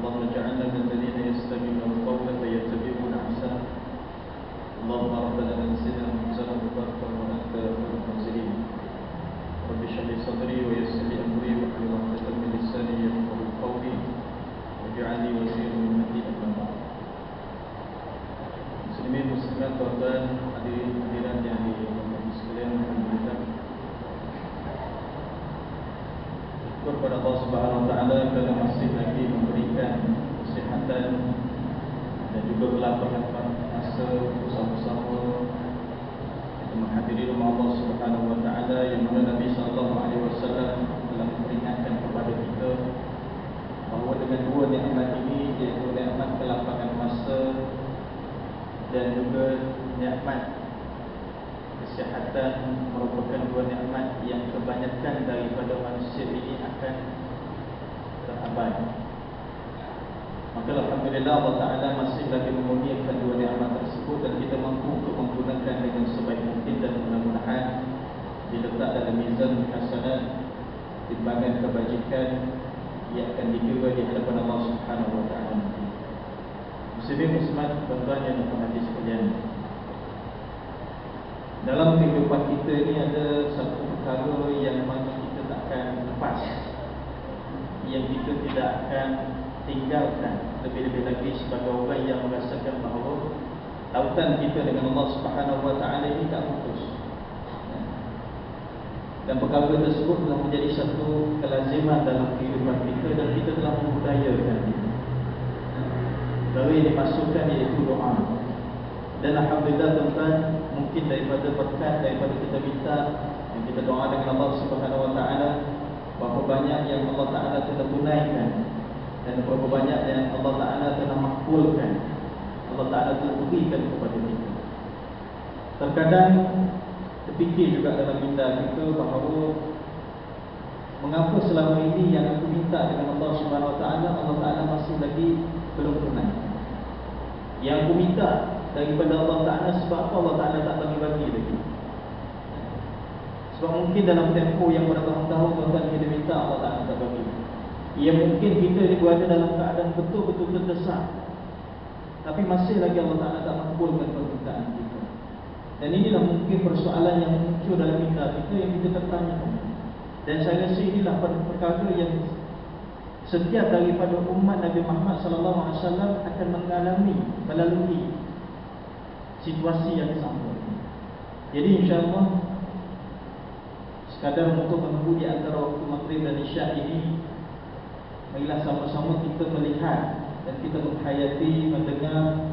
اللهم اجعلنا من الذين يستمعون القول فيتبعون احسنه. اللهم ربنا انزلنا منزلا مباركا وانت خير المنزلين. رب اشرح لي صدري ويسر لي امري واحلل عقدة من لساني يفقهوا قولي واجعل لي وزيرا من اهلي. اما بعد. Muslimin muslimat, tuan-tuan, hadirin hadirat yang dirahmati sekalian, alhamdulillah. Syukur kepada Allah Subhanahu wa taala kerana masih lagi memberikan kesihatan dan juga kelapangan masa bersama-sama kita menghadiri rumah Allah Subhanahu wa taala yang mana Nabi sallallahu alaihi wasallam telah memperingatkan kepada kita bahawa dengan dua nikmat ini, iaitu nikmat kelapangan masa dan juga nikmat kesihatan, merupakan dua nikmat yang kebanyakan daripada manusia ini akan terabaikan. Maka alhamdulillah Allah Ta'ala masih lagi memuliakan dua nikmat tersebut dan kita mampu untuk menggunakan dengan sebaik mungkin, dan mudah-mudahan diletak dalam mizan hasanat, timbangan kebajikan yang akan dikira di hadapan Allah Subhanahu wa taala. Muslimin muslimat, tuan-tuan yang dirahmati sekalian, dalam kehidupan kita ini ada satu perkara yang mana kita takkan lepas, yang kita tidak akan tinggalkan, lebih-lebih lagi sebagai orang yang merasakan bahawa tautan kita dengan Allah Subhanahu wa taala ini tak putus. Dan perkara tersebut telah menjadi satu kelaziman dalam kehidupan kita dan kita telah membudayakan itu. Perkara yang dimasukkan iaitu doa. Dan alhamdulillah tuan-tuan, mungkin daripada berkat daripada kita minta, yang kita doa dengan Allah Subhanahu wa taala, berapa banyak yang Allah Taala telah tunaikan dan berapa banyak yang Allah Taala telah makbulkan, Allah Taala telah berikan kepada kita. Terkadang terfikir juga dalam minta kita bahawa mengapa selama ini yang aku minta dengan Allah Subhanahu wa taala, Allah Taala masih lagi belum tunai. Yang aku minta daripada Allah Ta'ala, sebab apa Allah Ta'ala tak bagi-bagi lagi? Sebab mungkin dalam tempoh yang bertahun-tahun tuan-tuan kita minta, Allah Ta'ala tak bagi. Ya mungkin kita ni berada dalam keadaan betul-betul terdesak, tapi masih lagi Allah Ta'ala tak makbulkan permintaan kita. Dan inilah mungkin persoalan yang muncul dalam minta kita, yang kita tertanyakan. Dan saya rasa inilah perkara yang setiap daripada umat Nabi Muhammad sallallahu alaihi wasallam akan melalui situasi yang sama. Jadi insya-Allah sekadar untuk menunggu di antara waktu Maghrib dan Isyak ini, marilah sama-sama kita melihat dan kita menghayati, mendengar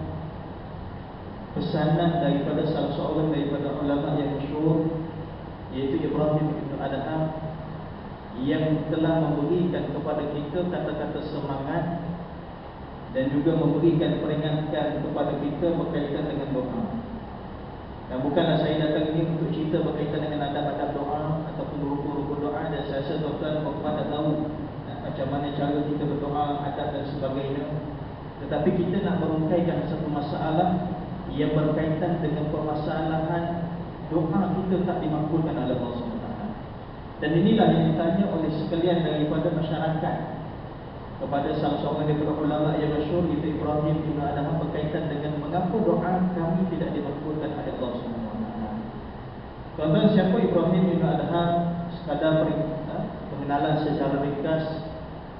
pesanan daripada salah seorang daripada ulama yang masyhur, iaitu Ibrahim bin Adham, yang telah memberikan kepada kita kata-kata semangat dan juga memberikan peringatan kepada kita berkaitan dengan doa. Dan bukanlah saya datang ini untuk cerita berkaitan dengan adab-adab doa ataupun rukun-rukun doa, dan saya rasa tuan-tuan pada tahu macam mana cara kita berdoa, adab dan sebagainya. Tetapi kita nak merungkaikan satu masalah yang berkaitan dengan permasalahan doa kita tak dimakbulkan oleh Allah SWT. Dan inilah yang ditanya oleh sekalian daripada masyarakat kepada salah seorang daripada ulama yang masyhur, iaitu Ibrahim bin Adham, berkaitan dengan mengapa doa kami tidak dimakbulkan oleh Allah SWT. Tuan-tuan, siapa Ibrahim bin Adham? Sekadar pengenalan secara ringkas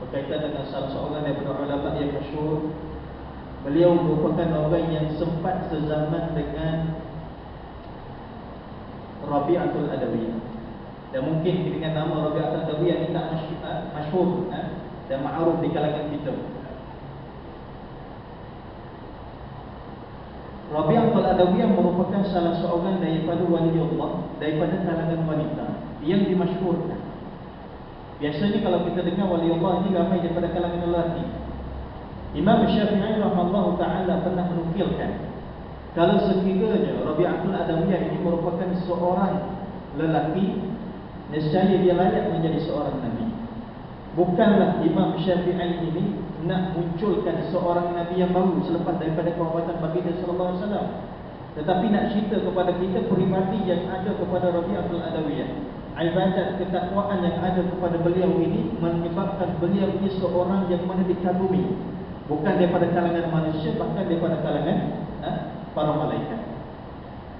berkaitan dengan salah seorang daripada ulama yang masyhur. Beliau merupakan orang yang sempat sezaman dengan Rabi'atul Adawiyah. Dan mungkin dengan nama Rabi'atul Adawiyah ini tak masyhur dan ma'ruf di kalangan kita. Rabi'atul Adawiyah merupakan salah seorang daripada waliullah, daripada kalangan wanita yang dimasyhurkan. Biasanya kalau kita dengar waliullah ini ramai daripada kalangan lelaki. Imam Syafi'i rahimahullah ta'ala pernah menukilkan, kalau sekiranya Rabi'atul Adawiyah ini merupakan seorang lelaki, nescaya dia layak menjadi seorang Nabi. Bukanlah Imam Syafi'i ini nak munculkan seorang Nabi yang baru selepas daripada kewafatan baginda sallallahu alaihi wasallam, tetapi nak cerita kepada kita peribadi yang ada kepada Rabi'atul Adawiyah. Ibadat ketakwaan yang ada kepada beliau ini menyebabkan beliau ini seorang yang mana dikagumi Bukan daripada kalangan manusia, bahkan daripada kalangan para malaikat.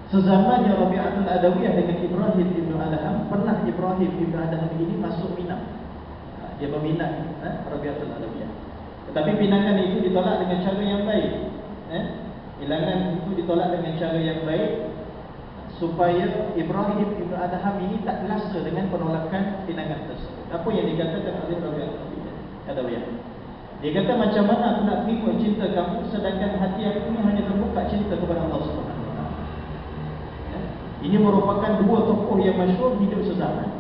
Sezamannya Rabi'atul Adawiyah dengan Ibrahim Ibn Adham, pernah Ibrahim Ibn Adham ini masuk Minang. Dia berminat Rabi'atul Adawiyah. Tetapi pinangan itu ditolak dengan cara yang baik. Hilangan itu ditolak dengan cara yang baik, supaya Ibrahim Ibn Adham ini tak gelasa dengan penolakan pinangan tersebut. Apa yang dikatakan oleh Rabi'atul Adawiyah? Dia kata, macam mana aku nak terima cinta kamu sedangkan hati aku ini hanya terbuka cinta kepada Allah SWT. Ini merupakan dua tokoh yang masyhur hidup sezaman.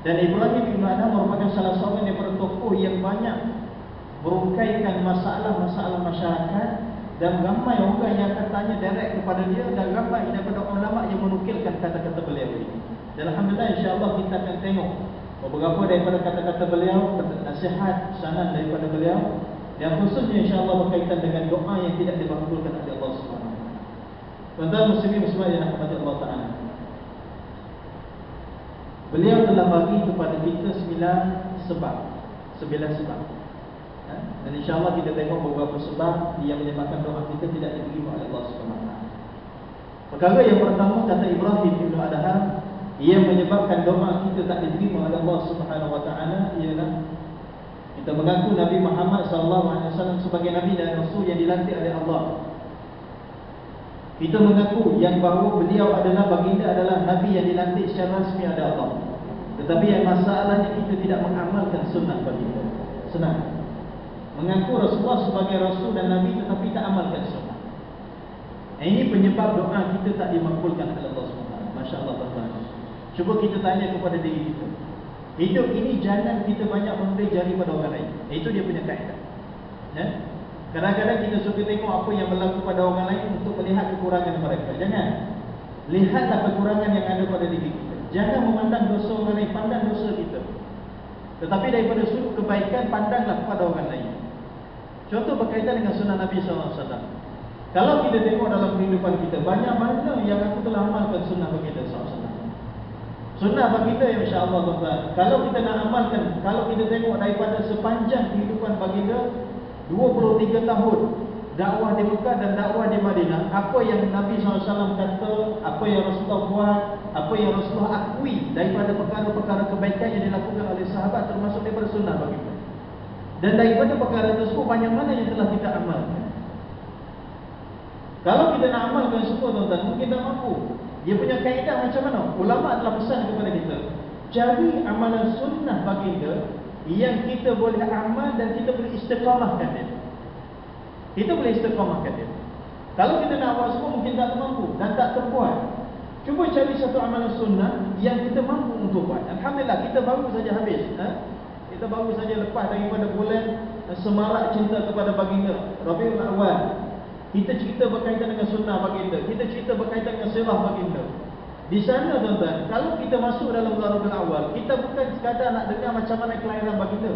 Dan Ibrahim Ibn Adham merupakan salah seorang daripada tokoh yang banyak merungkaikan masalah-masalah masyarakat, dan ramai orang yang akan tanya direct kepada dia, dan ramai daripada ulama yang menukilkan kata-kata beliau ini. Dan alhamdulillah, insya-Allah kita akan tengok beberapa daripada kata-kata beliau, nasihat, pesanan daripada beliau, yang khususnya insya-Allah berkaitan dengan doa yang tidak dimakbulkan oleh Allah Subhanahu wa taala. Tuan-tuan muslimin muslimat yang dirahmati Allah Taala, beliau telah bagi kepada kita 9 sebab. Dan insya-Allah kita tengok beberapa sebab yang menyebabkan doa kita tidak diterima oleh Allah Subhanahu wa taala. Perkara yang pertama, kata Ibrahim Ibn Adham, yang menyebabkan doa kita tak diterima oleh Allah Subhanahu wa taala ialah kita mengaku Nabi Muhammad SAW sebagai Nabi dan Rasul yang dilantik oleh Allah. Kita mengaku yang bahawa beliau adalah baginda, adalah Nabi yang dilantik secara rasmi oleh Allah. Tetapi yang masalahnya kita tidak mengamalkan sunnah baginda. Senang mengaku Rasulullah sebagai Rasul dan Nabi tetapi tak amalkan sunnah. Ini penyebab doa kita tak dimakbulkan oleh Allah SWT. Masya Allah tuan-tuan. Cuba kita tanya kepada diri kita. Hidup ini jangan kita banyak memberi jari pada orang lain. Itu dia punya kaedah. Kadang-kadang kita suka tengok apa yang berlaku pada orang lain untuk melihat kekurangan mereka. Jangan. Lihatlah kekurangan yang ada pada diri kita. Jangan memandang dosa orang lain, pandang dosa kita. Tetapi daripada sudut kebaikan, pandanglah kepada orang lain. Contoh berkaitan dengan sunnah Nabi SAW. Kalau kita tengok dalam kehidupan kita, banyak mana yang aku telah amalkan sunnah baginda SAW. Sunnah baginda yang insya-Allah tuan-tuan, kalau kita nak amalkan, kalau kita tengok daripada sepanjang kehidupan baginda 23 tahun dakwah di Mekah dan dakwah di Madinah, apa yang Nabi SAW kata, apa yang Rasulullah buat, apa yang Rasulullah akui daripada perkara-perkara kebaikan yang dilakukan oleh sahabat, termasuk daripada sunnah baginda. Dan daripada perkara tersebut, banyak mana yang telah kita amalkan. Kalau kita nak amalkan semua tuan-tuan, mungkin tak mampu. Dia punya kaedah macam mana? Ulama telah pesan kepada kita, cari amalan sunnah baginda yang kita boleh amal dan kita boleh istiqamahkan dia. Kita boleh istiqamahkan dia. Kalau kita nak buat semua, mungkin tak mampu dan tak terbuat. Cuba cari satu amalan sunnah yang kita mampu untuk buat. Alhamdulillah, kita baru saja habis. Kita baru saja lepas daripada bulan semarak cinta kepada baginda, Rabiul Awal. Kita cerita berkaitan dengan sunnah baginda, kita cerita berkaitan dengan sirah baginda. Di sana tuan-tuan, kalau kita masuk dalam bulan Rabiul Awal, kita bukan sekadar nak dengar macam mana kelahiran baginda.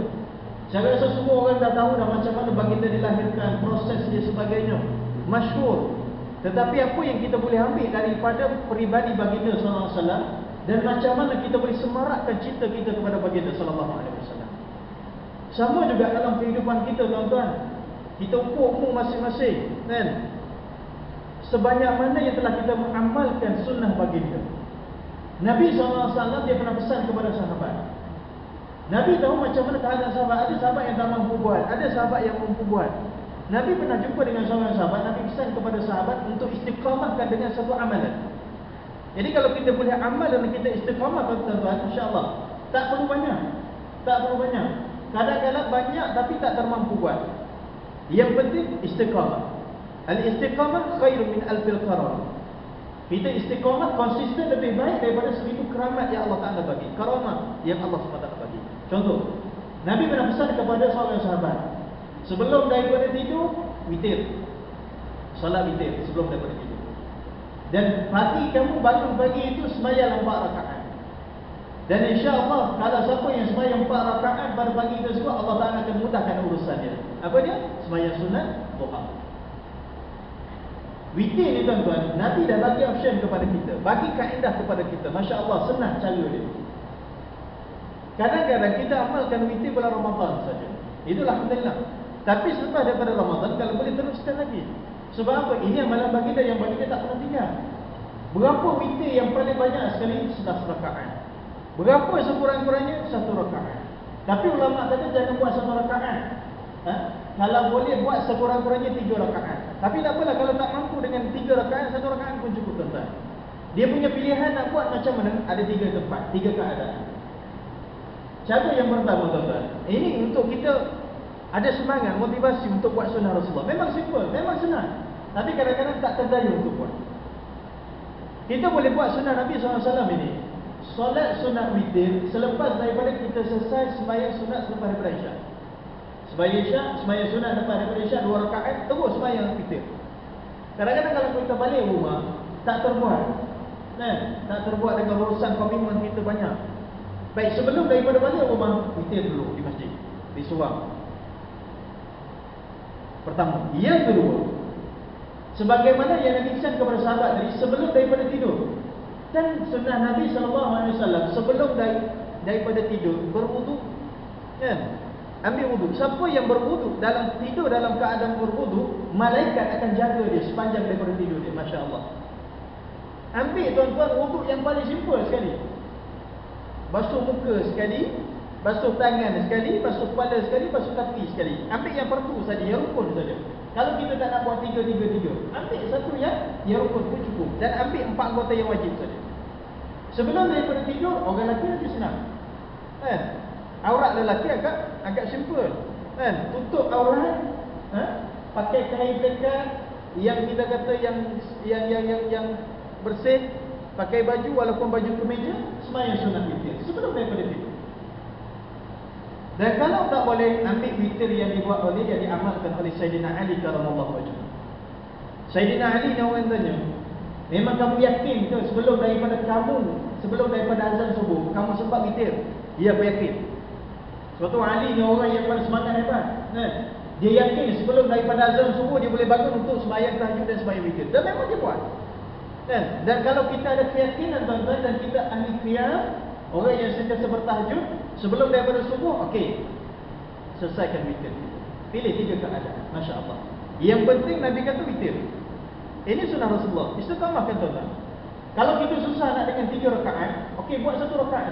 Saya rasa semua orang dah tahu dah macam mana baginda dilahirkan, proses dia sebagainya, masyhur. Tetapi apa yang kita boleh ambil daripada peribadi baginda sallallahu alaihi wasallam, dan macam mana kita boleh semarakkan cinta kita kepada baginda sallallahu alaihi wasallam. Sama juga dalam kehidupan kita tuan-tuan. Kita ukur umur masing-masing, kan? Sebanyak mana yang telah kita mengamalkan sunnah baginda. Nabi SAW dia pernah pesan kepada sahabat. Nabi tahu macam mana keadaan sahabat. Ada sahabat yang tak mampu buat, ada sahabat yang mampu buat. Nabi pernah jumpa dengan seorang sahabat. Nabi pesan kepada sahabat untuk istiqamahkan dengan satu amalan. Jadi kalau kita boleh amal dan kita istiqamahkan tuan-tuan, insya-Allah tak perlu banyak. Tak perlu banyak. Kadang-kadang banyak tapi tak termampu buat. Yang penting istiqamah. Al-istiqamah khairun min alfil karam. Kita istiqamah konsisten lebih baik daripada 1000 keramat yang Allah Ta'ala bagi. Karamah yang Allah SWT bagi. Contoh, Nabi pernah pesan kepada seorang sahabat, sebelum daripada tidur, witir. Salat witir sebelum daripada tidur. Dan pagi kamu bangun pagi itu sembahyang 4 rakaat. Dan insya-Allah kalau siapa yang sembahyang 4 rakaat pada pagi tersebut, Allah Ta'ala akan mudahkan urusannya. Apa dia? Sembahyang sunat duha. Witir ni tuan-tuan, Nabi dah bagi option kepada kita, bagi kaedah kepada kita. Masya-Allah, senang cara dia. Kadang-kadang kita amalkan witir bulan Ramadan saja. Itulah alhamdulillah. Tapi selepas daripada Ramadan, kalau boleh teruskan lagi. Sebab apa? Ini amalan baginda yang baginda tak pernah tinggal. Berapa witir yang paling banyak sekali? 11 rakaat. Berapa sekurang-kurangnya? 1 rakaat. Tapi ulama kata jangan buat 1 rakaat. Kalau boleh buat sekurang-kurangnya 3 rakaat. Tapi tak apalah, kalau tak mampu dengan 3 rakaat, 1 rakaat pun cukup tuan-tuan. Dia punya pilihan nak buat macam mana? Ada 3 tempat, 3 keadaan. Cara yang pertama tuan-tuan, ini untuk kita ada semangat, motivasi untuk buat sunnah Rasulullah. Memang simple, memang senang. Tapi kadang-kadang tak terdaya untuk buat. Kita boleh buat sunnah Nabi SAW ini. Solat sunat witir selepas daripada kita selesai sembahyang sunat selepas daripada Isyak. Sembahyang sunat lepas daripada Isyak 2 rakaat, terus sembahyang witir. Kadang-kadang kalau kita balik rumah tak terbuat. Tak terbuat dengan urusan komitmen kita banyak. Baik, sebelum daripada balik rumah, witir dulu di masjid, di suam. Pertama. Yang kedua, sebagaimana yang Nabi pesan kepada sahabat tadi, sebelum daripada tidur. Dan sunnah Nabi SAW sebelum daripada tidur berwudu, kan? Ambil wudu. Siapa yang berwudu dalam tidur dalam keadaan berwudu, malaikat akan jaga dia sepanjang daripada tidur dia. Masya Allah. Ambil tuan-tuan wudu yang paling simple sekali. Basuh muka sekali, basuh tangan sekali, basuh kepala sekali, basuh kaki sekali. Ambil yang perlu saja, yang rukun saja. Kalau kita tak nak buat 3-3-3, ambil satu yang rukun pun cukup. Dan ambil 4 anggota yang wajib saja. Sebelum daripada tidur, orang lelaki nanti senang. Aurat lelaki agak simple. Tutup aurat, pakai kain pekat yang kita kata yang bersih, pakai baju walaupun baju kemeja, sembahyang sunat witir sebelum daripada tidur. Dan kalau tak boleh, ambil witir yang dibuat oleh, yang diamalkan oleh Sayyidina Ali karamallahu wajhahu. Sayyidina Ali ni orang tanya, memang kamu yakin ke sebelum daripada azan subuh kamu sempat witir? Ya, aku yakin. Sebab tu Ali ni orang yang paling semangat hebat. Dia yakin sebelum daripada azan subuh dia boleh bangun untuk sembahyang tahajud dan sembahyang witir. Dan memang dia buat. Dan kalau kita ada keyakinan tuan-tuan dan kita ahli qiyam, orang yang sentiasa bertahajud sebelum daripada subuh, okey, selesaikan witir. Pilih 3 keadaan. Masya Allah. Yang penting Nabi kata witir. Ini sunnah Rasulullah. Istiqamahkan tuan-tuan. Kalau kita susah nak dengan 3 rakaat, okey, buat 1 rakaat.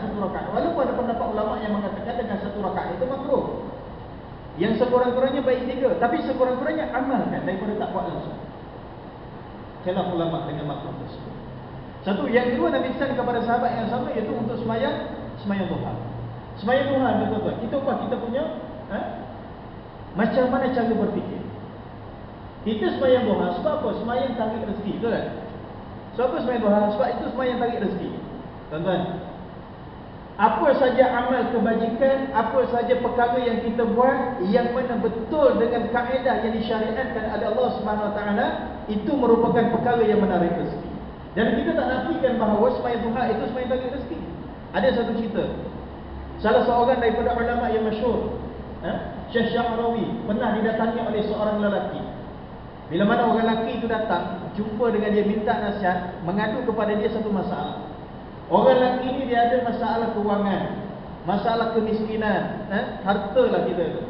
Walaupun ada pendapat ulama yang mengatakan dengan 1 rakaat itu makruh. Yang sekurang-kurangnya baik 3, tapi sekurang-kurangnya amalkan daripada tak buat langsung. Khilaf ulama dengan makruh tersebut. Satu, yang kedua Nabi pesan kepada sahabat yang sama, iaitu untuk sembahyang duha. Sembahyang duha tuan-tuan. Kita punya macam mana cara berfikir. Kita sembahyang duha sebab apa? Sembahyang tarik rezeki, betul tak? Sebab apa sembahyang duha? Sebab itu sembahyang tarik rezeki. Tuan-tuan, apa saja amal kebajikan, apa saja perkara yang kita buat yang mana betul dengan kaedah yang disyariatkan oleh Allah Subhanahu Wa Taala, itu merupakan perkara yang menarik rezeki. Dan kita tak nafikan bahawa sembahyang duha itu sembahyang tarik rezeki. Ada satu cerita. Salah seorang daripada ulama yang masyhur, Syekh Sya'rawi, pernah didatangi oleh seorang lelaki. Bila mana orang lelaki itu datang, jumpa dengan dia, minta nasihat, mengadu kepada dia satu masalah. Orang lelaki ini dia ada masalah kewangan, masalah kemiskinan, harta lah kita tu.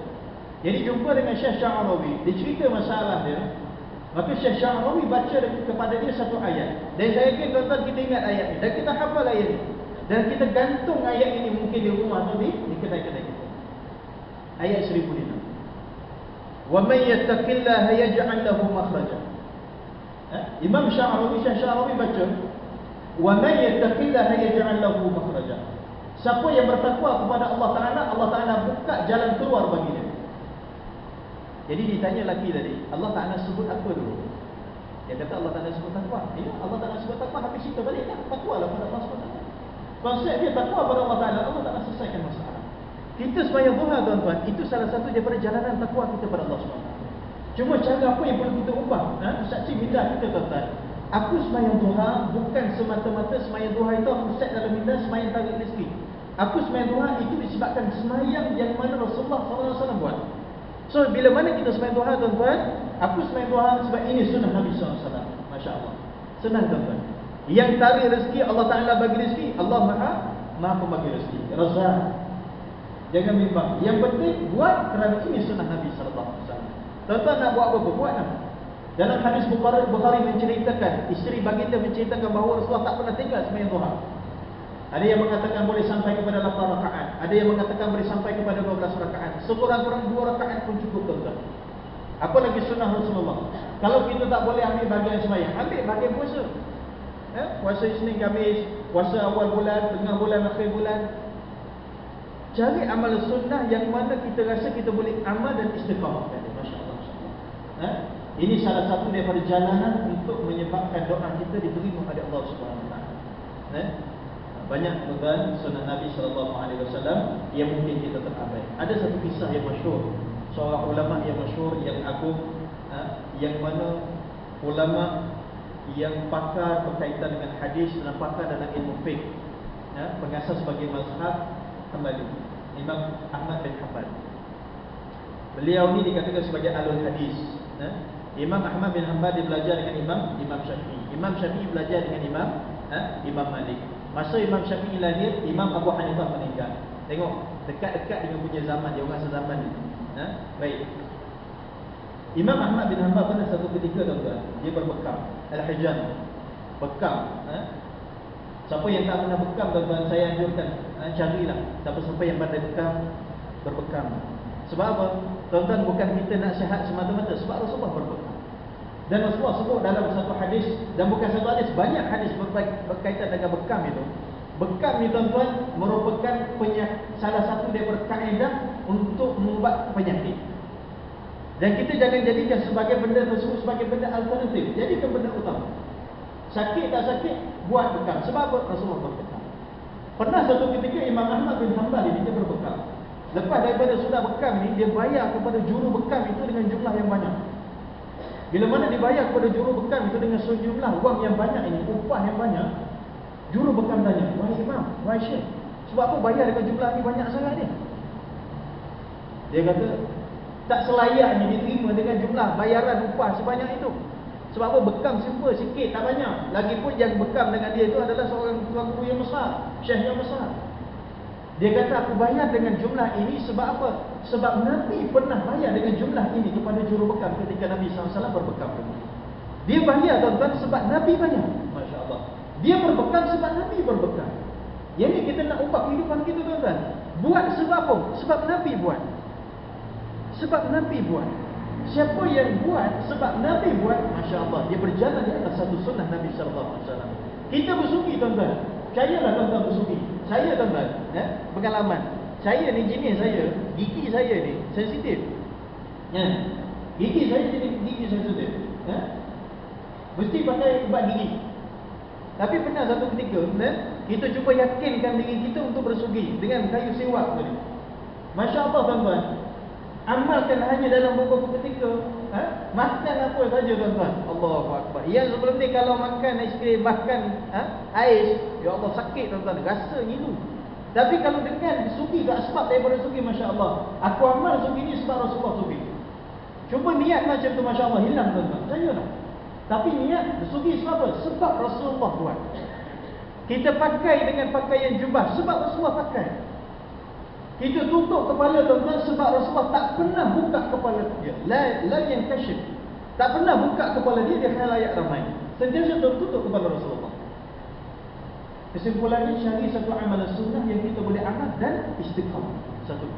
Jadi jumpa dengan Syekh Sya'rawi, dia cerita masalah dia. Maka Syekh Sya'rawi baca kepada dia satu ayat. Dan saya yakin tuan-tuan kita ingat ayat ini, dan kita hafal ayat ini. Dan kita gantung ayat ini mungkin di rumah atau di kedai-kedai kita. Ayat 1005. Wa may yattaqillaha yaj'al lahu makhraja. Imam Sya'rawi, Syekh Sya'rawi baca, wa may yattaqillaha yaj'al lahu makhraja. Siapa yang bertakwa kepada Allah Taala, Allah Taala buka jalan keluar bagi dia. Jadi ditanya lelaki tadi, Allah Taala sebut apa dulu? Dia kata Allah Taala sebut takwa. Ya, Allah Taala sebut takwa, habis cerita balik kan, takwalah kepada Allah SWT. Konsep dia takwa kepada Allah Taala, Allah Taala selesaikan masalah. Kita sembahyang duha tuan-tuan, itu salah satu daripada jalanan takwa kita kepada Allah SWT. Cuma cara apa yang perlu kita ubah? Saksi minda kita tuan-tuan. Aku sembahyang duha bukan semata-mata sembahyang duha itu aku set dalam minda sembahyang tarik rezeki. Aku sembahyang duha itu disebabkan sembahyang yang mana Rasulullah SAW buat. So bila mana kita sembahyang duha tuan-tuan, aku sembahyang duha sebab ini sunnah Nabi SAW. Masya Allah. Senang tuan-tuan. Yang tarik rezeki Allah Ta'ala bagi rezeki, Allah Maha pembagi rezeki, Razzaq. Jangan bimbang. Yang penting buat kerana ini sunnah Nabi sallallahu alaihi wasallam. Tuan-tuan nak buat apa? Buatlah. Dalam hadis Bukhari menceritakan, isteri baginda menceritakan bahawa Rasulullah tak pernah tinggal sembahyang duha. Ada yang mengatakan boleh sampai kepada 8 rakaat, ada yang mengatakan boleh sampai kepada 12 rakaat. Sekurang-kurang 2 rakaat pun cukup, tuan-tuan. Apa lagi sunnah Rasulullah? Kalau kita tak boleh ambil bahagian sembahyang, ambil bahagian puasa. Puasa Isnin Khamis, puasa awal bulan, tengah bulan, akhir bulan. Cari amal sunnah yang mana kita rasa kita boleh amal dan istiqamah. Masya-Allah, masya-Allah. Ini salah satu daripada jalanan untuk menyebabkan doa kita diterima oleh Allah Subhanahu Wa Taala. Banyak tuan sunnah Nabi sallallahu alaihi wasallam yang mungkin kita terabaikan. Ada satu kisah yang masyhur, seorang ulama yang masyhur yang agung, yang mana ulama yang pakar berkaitan dengan hadis dan pakar dalam ilmu fiqh, pengasas sebagai mazhab kembali, Imam Ahmad bin Hanbal. Beliau ni dikatakan sebagai alul hadis. Imam Ahmad bin Hanbal dia belajar dengan Imam Syafi'i. Imam Syafi'i belajar dengan Imam Malik. Masa Imam Syafi'i lahir, Imam Abu Hanifah meninggal. Tengok, dekat-dekat dengan punya zaman, dia orang sezaman ni. Baik. Imam Ahmad bin Hanbal pada satu ketika, tuan-tuan, dia berbekam, al-hijam, bekam. Siapa yang tak pernah bekam, tuan-tuan, saya anjurkan, carilah siapa-siapa yang pandai bekam, berbekam. Sebab apa? Tuan-tuan, bukan kita nak sihat semata-mata, sebab Rasulullah berbekam. Dan Rasulullah sebut dalam satu hadis, dan bukan satu hadis, banyak hadis berkaitan dengan bekam itu. Bekam ni, tuan-tuan, merupakan salah satu daripada kaedah untuk membuat penyakit. Dan kita jangan jadikan sebagai benda tersebut sebagai benda alternatif. Jadikan benda utama. Sakit tak sakit, buat bekam. Sebab apa? Rasulullah berbekam. Pernah satu ketika Imam Ahmad bin Hanbal ini dia berbekam. Lepas daripada sudah bekam ni, dia bayar kepada juru bekam itu dengan jumlah yang banyak. Bila mana dibayar kepada juru bekam itu dengan sejumlah wang yang banyak ini, upah yang banyak, juru bekam tanya, "Wahai Imam, wahai Syekh, sebab apa bayar dengan jumlah ni banyak sangat ni?" Dia kata, tak selayaknya diterima dengan jumlah bayaran upah sebanyak itu. Sebab apa? Bekam simple sikit, tak banyak. Lagipun yang bekam dengan dia itu adalah seorang tuan guru yang besar, syekh yang besar. Dia kata, aku bayar dengan jumlah ini sebab apa? Sebab Nabi pernah bayar dengan jumlah ini kepada juru bekam ketika Nabi SAW berbekam. Dia bayar, tuan-tuan, sebab Nabi bayar. Masya Allah. Dia berbekam sebab Nabi berbekam. Yang ni kita nak ubah kehidupan kita, tuan-tuan. Buat sebab apa? Sebab Nabi buat. Sebab Nabi buat. Siapa yang buat sebab Nabi buat, Masya Allah, dia berjalan di atas satu sunnah Nabi SAW. Kita bersugi, tuan-tuan. Percayalah, tuan-tuan, bersugi. Saya, tuan-tuan, pengalaman. Saya ni jenis saya, gigi saya ni sensitif. Gigi saya jadi gigi sensitif. Mesti pakai ubat gigi. Tapi pernah satu ketika, kita cuba yakinkan diri kita untuk bersugi dengan kayu siwak tadi. Masya Allah, tuan-tuan. Amalkan hanya dalam beberapa ketika. Makan apa saja, tuan-tuan. Allahu Akbar. Yang sebelum ni kalau makan aiskrim, makan ais, ya Allah sakit, tuan-tuan. Rasa ngilu. Tapi kalau dengan sugi, tak sebab daripada sugi, Masya Allah. Aku amal sugi ni sebab Rasulullah sugi. Cuba niat macam tu, Masya Allah, hilang, tuan-tuan. Percayalah. Tapi niat sugi sebab apa? Sebab Rasulullah buat. Kita pakai dengan pakaian jubah sebab Rasulullah pakai. Kita tutup kepala, tuan-tuan, sebab Rasulullah tak pernah buka kepala dia. La yang kasyif. Tak pernah buka kepala dia di khalayak ramai. Sentiasa tutup kepala Rasulullah. Kesimpulannya, cari satu amalan sunnah yang kita boleh amal dan istiqamah. Satu.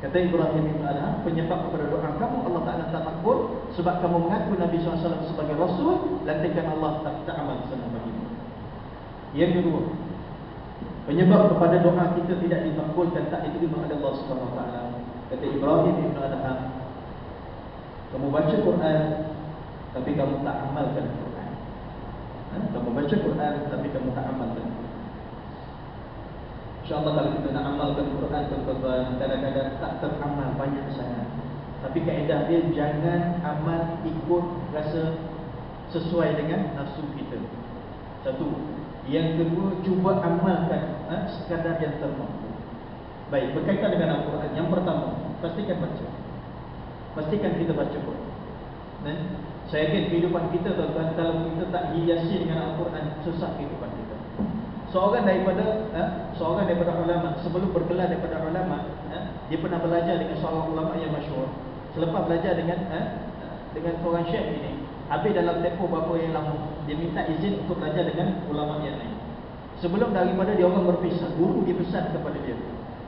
Kata Ibrahim bin Adham, penyebab kepada doa kamu Allah Ta'ala tak makbul sebab kamu mengaku Nabi SAW sebagai Rasul, lantikan Allah tak amal sunnah bagimu. Yang kedua, penyebab kepada doa kita tidak dimakbulkan, tak diterima oleh Allah Subhanahu Wa Taala. Kata Ibrahim bin Adham, kamu baca Quran tapi kamu tak amalkan Quran. Kamu baca Quran tapi kamu tak amalkan. InsyaAllah kalau kita nak amalkan Quran, tuan-tuan, kadang-kadang tak teramal banyak sangat. Tapi kaedah dia, jangan amal ikut rasa sesuai dengan nafsu kita. Satu. Yang kedua, cuba amalkan sekadar yang termampu. Baik, berkaitan dengan Al-Quran. Yang pertama, pastikan baca. Pastikan kita baca Quran. Saya yakin kehidupan kita, tuan-tuan, kalau kita tak hiasi dengan Al-Quran, susah kehidupan kita. Seorang daripada ulama, sebelum bergelar daripada ulama, dia pernah belajar dengan seorang ulama yang masyhur. Selepas belajar dengan seorang syekh ini, habis dalam tempoh berapa yang lama, dia minta izin untuk belajar dengan ulama yang lain. Sebelum daripada dia orang berpisah, guru dia pesan kepada dia,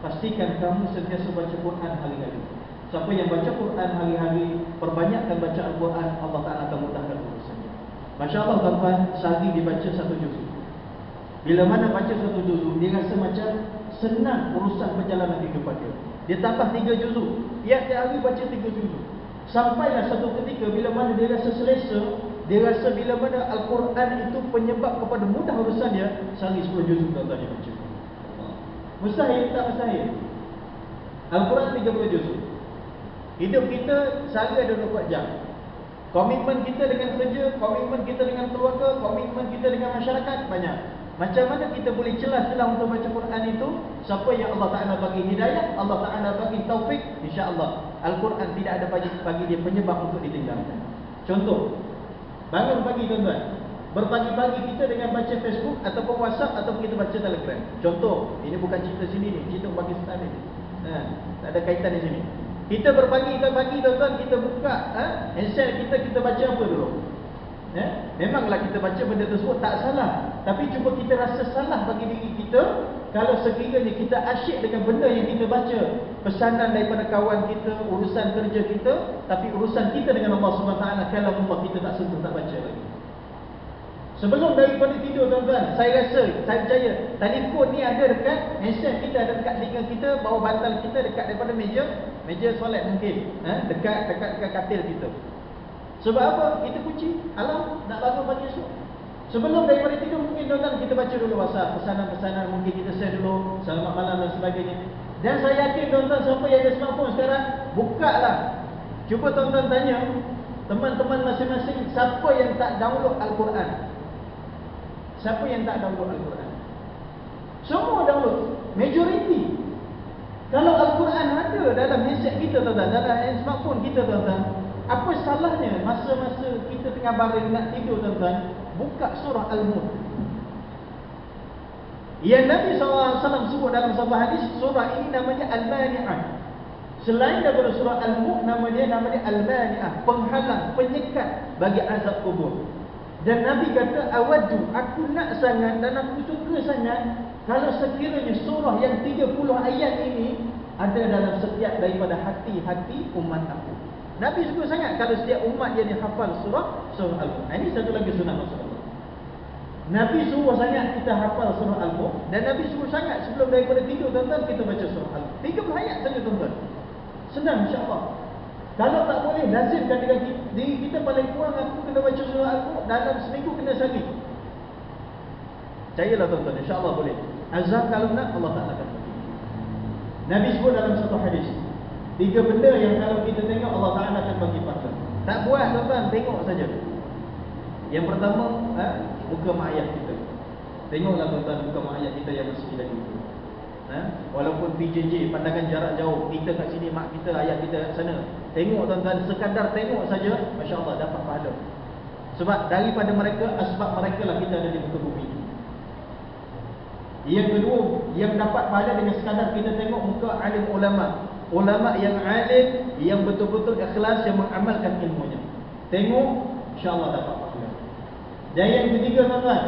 pastikan kamu sentiasa baca Quran hari-hari. Siapa yang baca Quran hari-hari, perbanyakkan baca Al-Quran, Allah Ta'ala akan mudahkan urusannya. Masya Allah tuan-tuan, sehari dia baca 1 juzuk. Bila mana baca 1 juzuk, dia rasa macam senang urusan perjalanan kehidupan dia. Dia tambah 3 juzuk, tiap hari baca 3 juzuk. Sampailah satu ketika bila mana dia rasa selesa, dia rasa bila mana Al-Quran itu penyebab kepada mudah urusan dia, sehari 10 juzuk tuan-tuan dia baca. Mustahil tak mustahil? Al-Quran 30 juzuk. Hidup kita sehari ada 24 jam. Komitmen kita dengan kerja, komitmen kita dengan keluarga, komitmen kita dengan masyarakat banyak. Macam mana kita boleh celah-celah untuk baca Quran itu? Siapa yang Allah Ta'ala bagi hidayah, Allah Ta'ala bagi taufik, insya-Allah Al-Quran tidak ada bagi dia penyebab untuk ditinggalkan. Contoh, bangun pagi tuan-tuan, berpagi-pagi kita dengan baca Facebook ataupun WhatsApp ataupun kita baca Telegram. Contoh, ini bukan cerita sini ni, cerita Pakistan ni. Tak ada kaitan di sini. Kita berpagi tuan-tuan, kita buka handset kita baca apa dulu? Memanglah kita baca benda tersebut tak salah, tapi cuba kita rasa salah bagi diri kita kalau sekiranya kita asyik dengan benda yang kita baca, pesanan daripada kawan kita, urusan kerja kita, tapi urusan kita dengan Allah SWT, kalau Allah kita tak sentuh, tak baca lagi. Sebelum daripada tidur tuan-tuan, saya rasa, saya percaya, telefon ni ada dekat handset kita, ada dekat telinga kita, bawah bantal kita, dekat daripada meja solat mungkin, dekat katil kita. Sebab apa? Kita kunci, alam nak bangun pagi esok. Sebelum daripada tidur mungkin tuan-tuan kita baca dulu WhatsApp, pesanan-pesanan, mungkin kita share dulu, selamat malam dan sebagainya. Dan saya yakin tuan-tuan, siapa yang ada smartphone sekarang, buka lah. Cuba tuan-tuan tanya teman-teman masing-masing, siapa yang tak download Al-Quran? Siapa yang tak download Al-Quran? Semua download, majoriti. Kalau Al-Quran ada dalam handset kita tuan-tuan, dalam smartphone kita tuan-tuan, apa salahnya masa-masa kita tengah baring nak tidur tuan-tuan, buka surah Al-Mulk. Yang Nabi SAW sebut dalam sebuah hadis, surah ini namanya Al-Mani'ah. Selain daripada surah Al-Mulk, namanya Al-Mani'ah, penghalang, penyekat bagi azab kubur. Dan Nabi kata, awadu, aku nak sangat dan aku suka sangat kalau sekiranya surah yang 30 ayat ini ada dalam setiap daripada hati-hati umat aku. Nabi suka sangat kalau setiap umat yang hafal surah Al-Mulk. Ini satu lagi sunnah Rasulullah. Nabi suruh sangat kita hafal surah Al-Mulk, dan Nabi suruh sangat sebelum daripada tidur tuan-tuan kita baca surah Al-Mulk. 30 ayat saja tuan-tuan. Senang insya-Allah. Kalau tak boleh, lazimkan dengan diri kita paling kurang aku kena baca surah Al-Mulk dalam seminggu kena sehari. Percayalah tuan-tuan, insya-Allah boleh. Azab kalau nak, Allah Ta'ala akan bagi. Nabi sebut dalam satu hadis, 3 benda yang kalau kita tengok Allah Ta'ala akan bagi pahala. Tak buat tuan-tuan, tengok saja. Yang pertama, muka mak ayah kita. Tengoklah tuan-tuan muka mak ayah kita yang bersih lagi. Walaupun PJJ, pandangan jarak jauh, kita kat sini, mak kita, ayah kita kat sana. Tengok tuan-tuan, sekadar tengok saja, Masya Allah dapat pahala. Sebab daripada mereka, asbab mereka lah kita ada di muka bumi. Yang kedua, yang dapat pahala dengan sekadar kita tengok muka alim ulama. Ulama yang alim, yang betul-betul ikhlas, yang mengamalkan ilmunya. Tengok, insya-Allah dapat pahala. Dan yang ketiga tuan-tuan,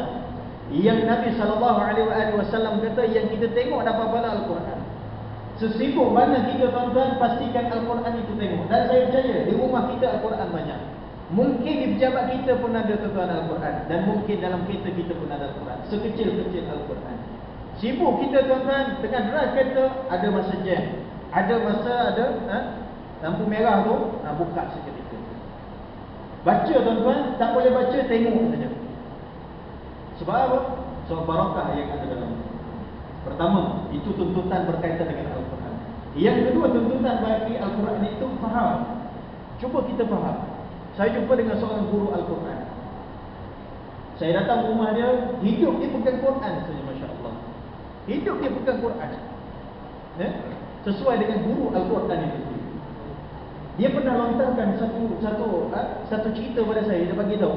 yang Nabi SAW kata, yang kita tengok dapat pahala Al-Quran. Sesibuk mana kita tuan-tuan, pastikan Al-Quran itu tengok. Dan saya percaya, di rumah kita Al-Quran banyak. Mungkin di pejabat kita pun ada tuan-tuan Al-Quran. Dan mungkin dalam kereta kita pun ada Al-Quran. Sekecil-kecil Al-Quran. Sibuk kita tuan-tuan, dengan drive kereta, ada masa jam. Ada masa ada lampu merah tu, buka seketika. Baca tuan-tuan, tak boleh baca, tengok saja. Sebab apa? Sebab barakah yang ada dalam. Pertama, itu tuntutan berkaitan dengan Al-Quran. Yang kedua, tuntutan bagi Al-Quran itu faham. Cuba kita faham. Saya jumpa dengan seorang guru Al-Quran. Saya datang rumah dia, hidup dia pegang Quran saja, Masya Allah. Hidup dia pegang Quran. Sesuai dengan guru Al-Quran itu. Dia pernah lontarkan satu cerita pada saya. Dia bagi tahu.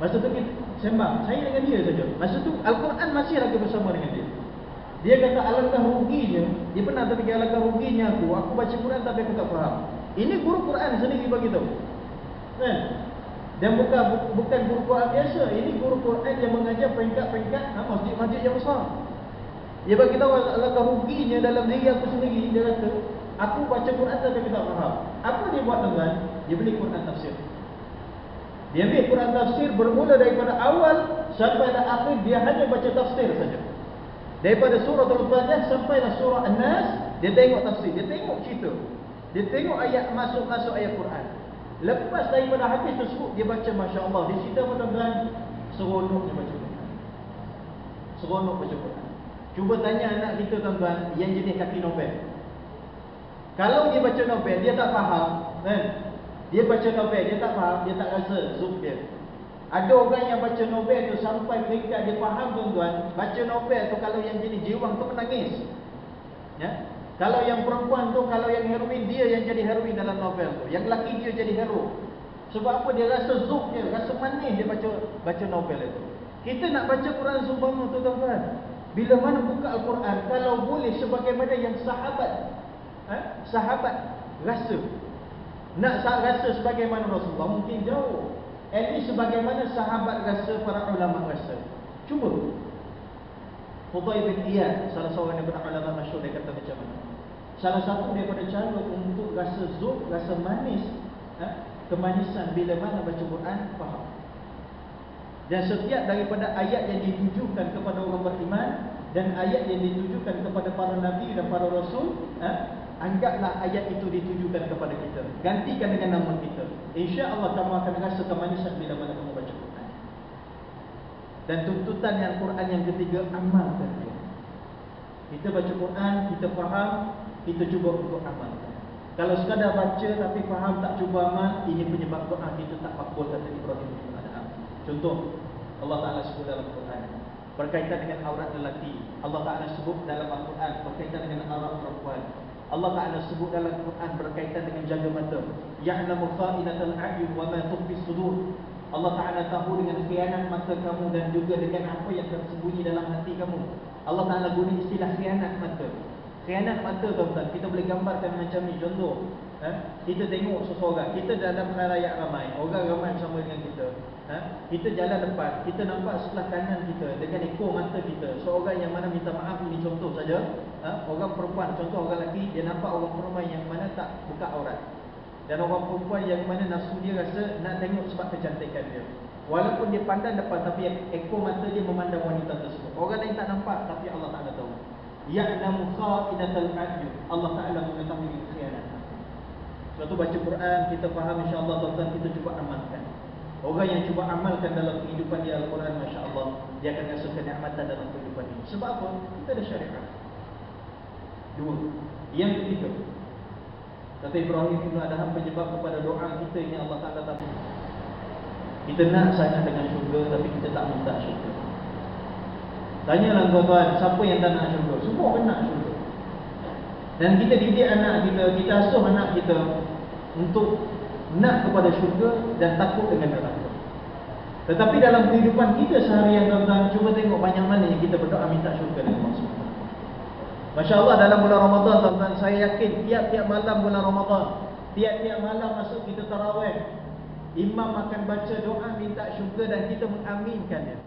Masa tu kita sembang, saya dengan dia saja. Masa tu Al-Quran masih lagi bersama dengan dia. Dia kata alangkah ruginya. Dia pernah terfikir alangkah ruginya aku baca Quran tapi aku tak faham. Ini guru Quran sendiri bagi tahu. Kan? Dan bukan guru Quran biasa. Ini guru Quran yang mengajar peringkat-peringkat masjid-masjid yang besar. Dia bagi tahu alangkah ruginya dalam diri aku sendiri. Dia kata, aku baca Quran tapi aku tak faham. Apa dia buat tuan? Dia beli Quran tafsir. Dia ambil Quran tafsir bermula daripada awal sampai akhir, dia hanya baca tafsir saja. Daripada surah Al-Fatihah sampai surah An-Nas, dia tengok tafsir, dia tengok cerita. Dia tengok ayat masuk ayat Quran. Lepas daripada habis tersebut, dia baca masya-Allah. Dia cerita tuan-tuan, seronoknya baca Quran. Seronok baca Quran. Cuba tanya anak kita tuan-tuan yang jenis kaki novel. Kalau dia baca novel, dia tak faham, kan? Dia baca novel, dia tak faham, dia tak rasa zuk dia. Ada orang yang baca novel tu sampai peringkat dia faham tuan-tuan. Baca novel tu kalau yang jenis jiwang tu menangis. Ya? Kalau yang perempuan tu, kalau yang heroin, dia yang jadi heroin dalam novel tu. Yang lelaki dia jadi hero. Sebab apa? Dia rasa zuk dia, rasa manis dia baca novel itu. Kita nak baca Quran seumpama tu tuan-tuan. Bila mana buka Al-Quran, kalau boleh sebagaimana yang sahabat rasa. Nak rasa sebagaimana Rasulullah mungkin jauh. Ini sebagaimana sahabat rasa, para ulama rasa. Cuba. Fudail bin Iyad, salah seorang daripada ulama masyhur, dia kata macam mana? Salah satu daripada cara untuk rasa zuk, rasa manis, kemanisan bila mana baca Quran, faham. Dan setiap daripada ayat yang ditujukan kepada orang beriman dan ayat yang ditujukan kepada para nabi dan para rasul, anggaplah ayat itu ditujukan kepada kita. Gantikan dengan nama kita. InsyaAllah kamu akan rasa kemanisan bila mana kamu baca Quran. Dan tuntutan yang Quran yang ketiga, amalkan dia. Kita baca Quran, kita faham, kita cuba untuk amalkan. Kalau sekadar baca tapi faham tak cuba amal, ini penyebab doa kita tak makbul, kata Ibrahim bin Adham. Contoh, Allah Ta'ala sebut dalam Quran berkaitan dengan aurat lelaki. Allah Ta'ala sebut dalam Al-Quran berkaitan dengan aurat perempuan. Allah Ta'ala sebut dalam Quran berkaitan dengan jaga mata. Ya'lamu kha'inatal a'yun wa ma tukhfi sudur. Allah Ta'ala tahu dengan khianat mata kamu dan juga dengan apa yang tersembunyi dalam hati kamu. Allah Ta'ala guna istilah khianat mata. Khianat mata tuan-tuan, kita boleh gambarkan macam ni. Contoh, kita tengok seseorang, kita dalam khalayak ramai, orang ramai bersama dengan kita. Kita jalan depan, kita nampak sebelah kanan kita dengan ekor mata kita seorang yang mana minta maaf, ini contoh saja. Orang perempuan, contoh orang lelaki, dia nampak orang perempuan yang mana tak buka aurat. Dan orang perempuan yang mana nafsu dia rasa nak tengok sebab kecantikan dia. Walaupun dia pandang depan, tapi ekor mata dia memandang wanita tersebut. Orang lain tak nampak, tapi Allah Ta'ala tahu. Ya'lamu kha'inatal a'yun. Allah Ta'ala mengetahui khianat. Sebab tu baca Quran, kita faham, insya-Allah tuan-tuan, kita cuba amalkan. Orang yang cuba amalkan dalam kehidupan dia Al-Quran, masya-Allah, dia akan rasa kenikmatan dalam kehidupan ini. Sebab apa? Kita ada syariat. Dua. Yang ketiga, kata Ibrahim bin Adham, penyebab kepada doa kita ini Allah Ta'ala tak. Kita nak sangat dengan syurga, tapi kita tak minta syurga. Tanyalah tuan-tuan, siapa yang tak nak syurga? Semua pun nak syurga. Dan kita didik anak kita, kita asuh anak kita untuk nak kepada syurga dan takut dengan neraka. Tetapi dalam kehidupan kita seharian tuan-tuan, cuba tengok banyak mana yang kita berdoa minta syurga dengan Allah SWT. Masya Allah, dalam bulan Ramadan tuan-tuan, saya yakin tiap-tiap malam bulan Ramadan, tiap-tiap malam masuk kita tarawih, imam akan baca doa minta syurga dan kita mengaminkannya.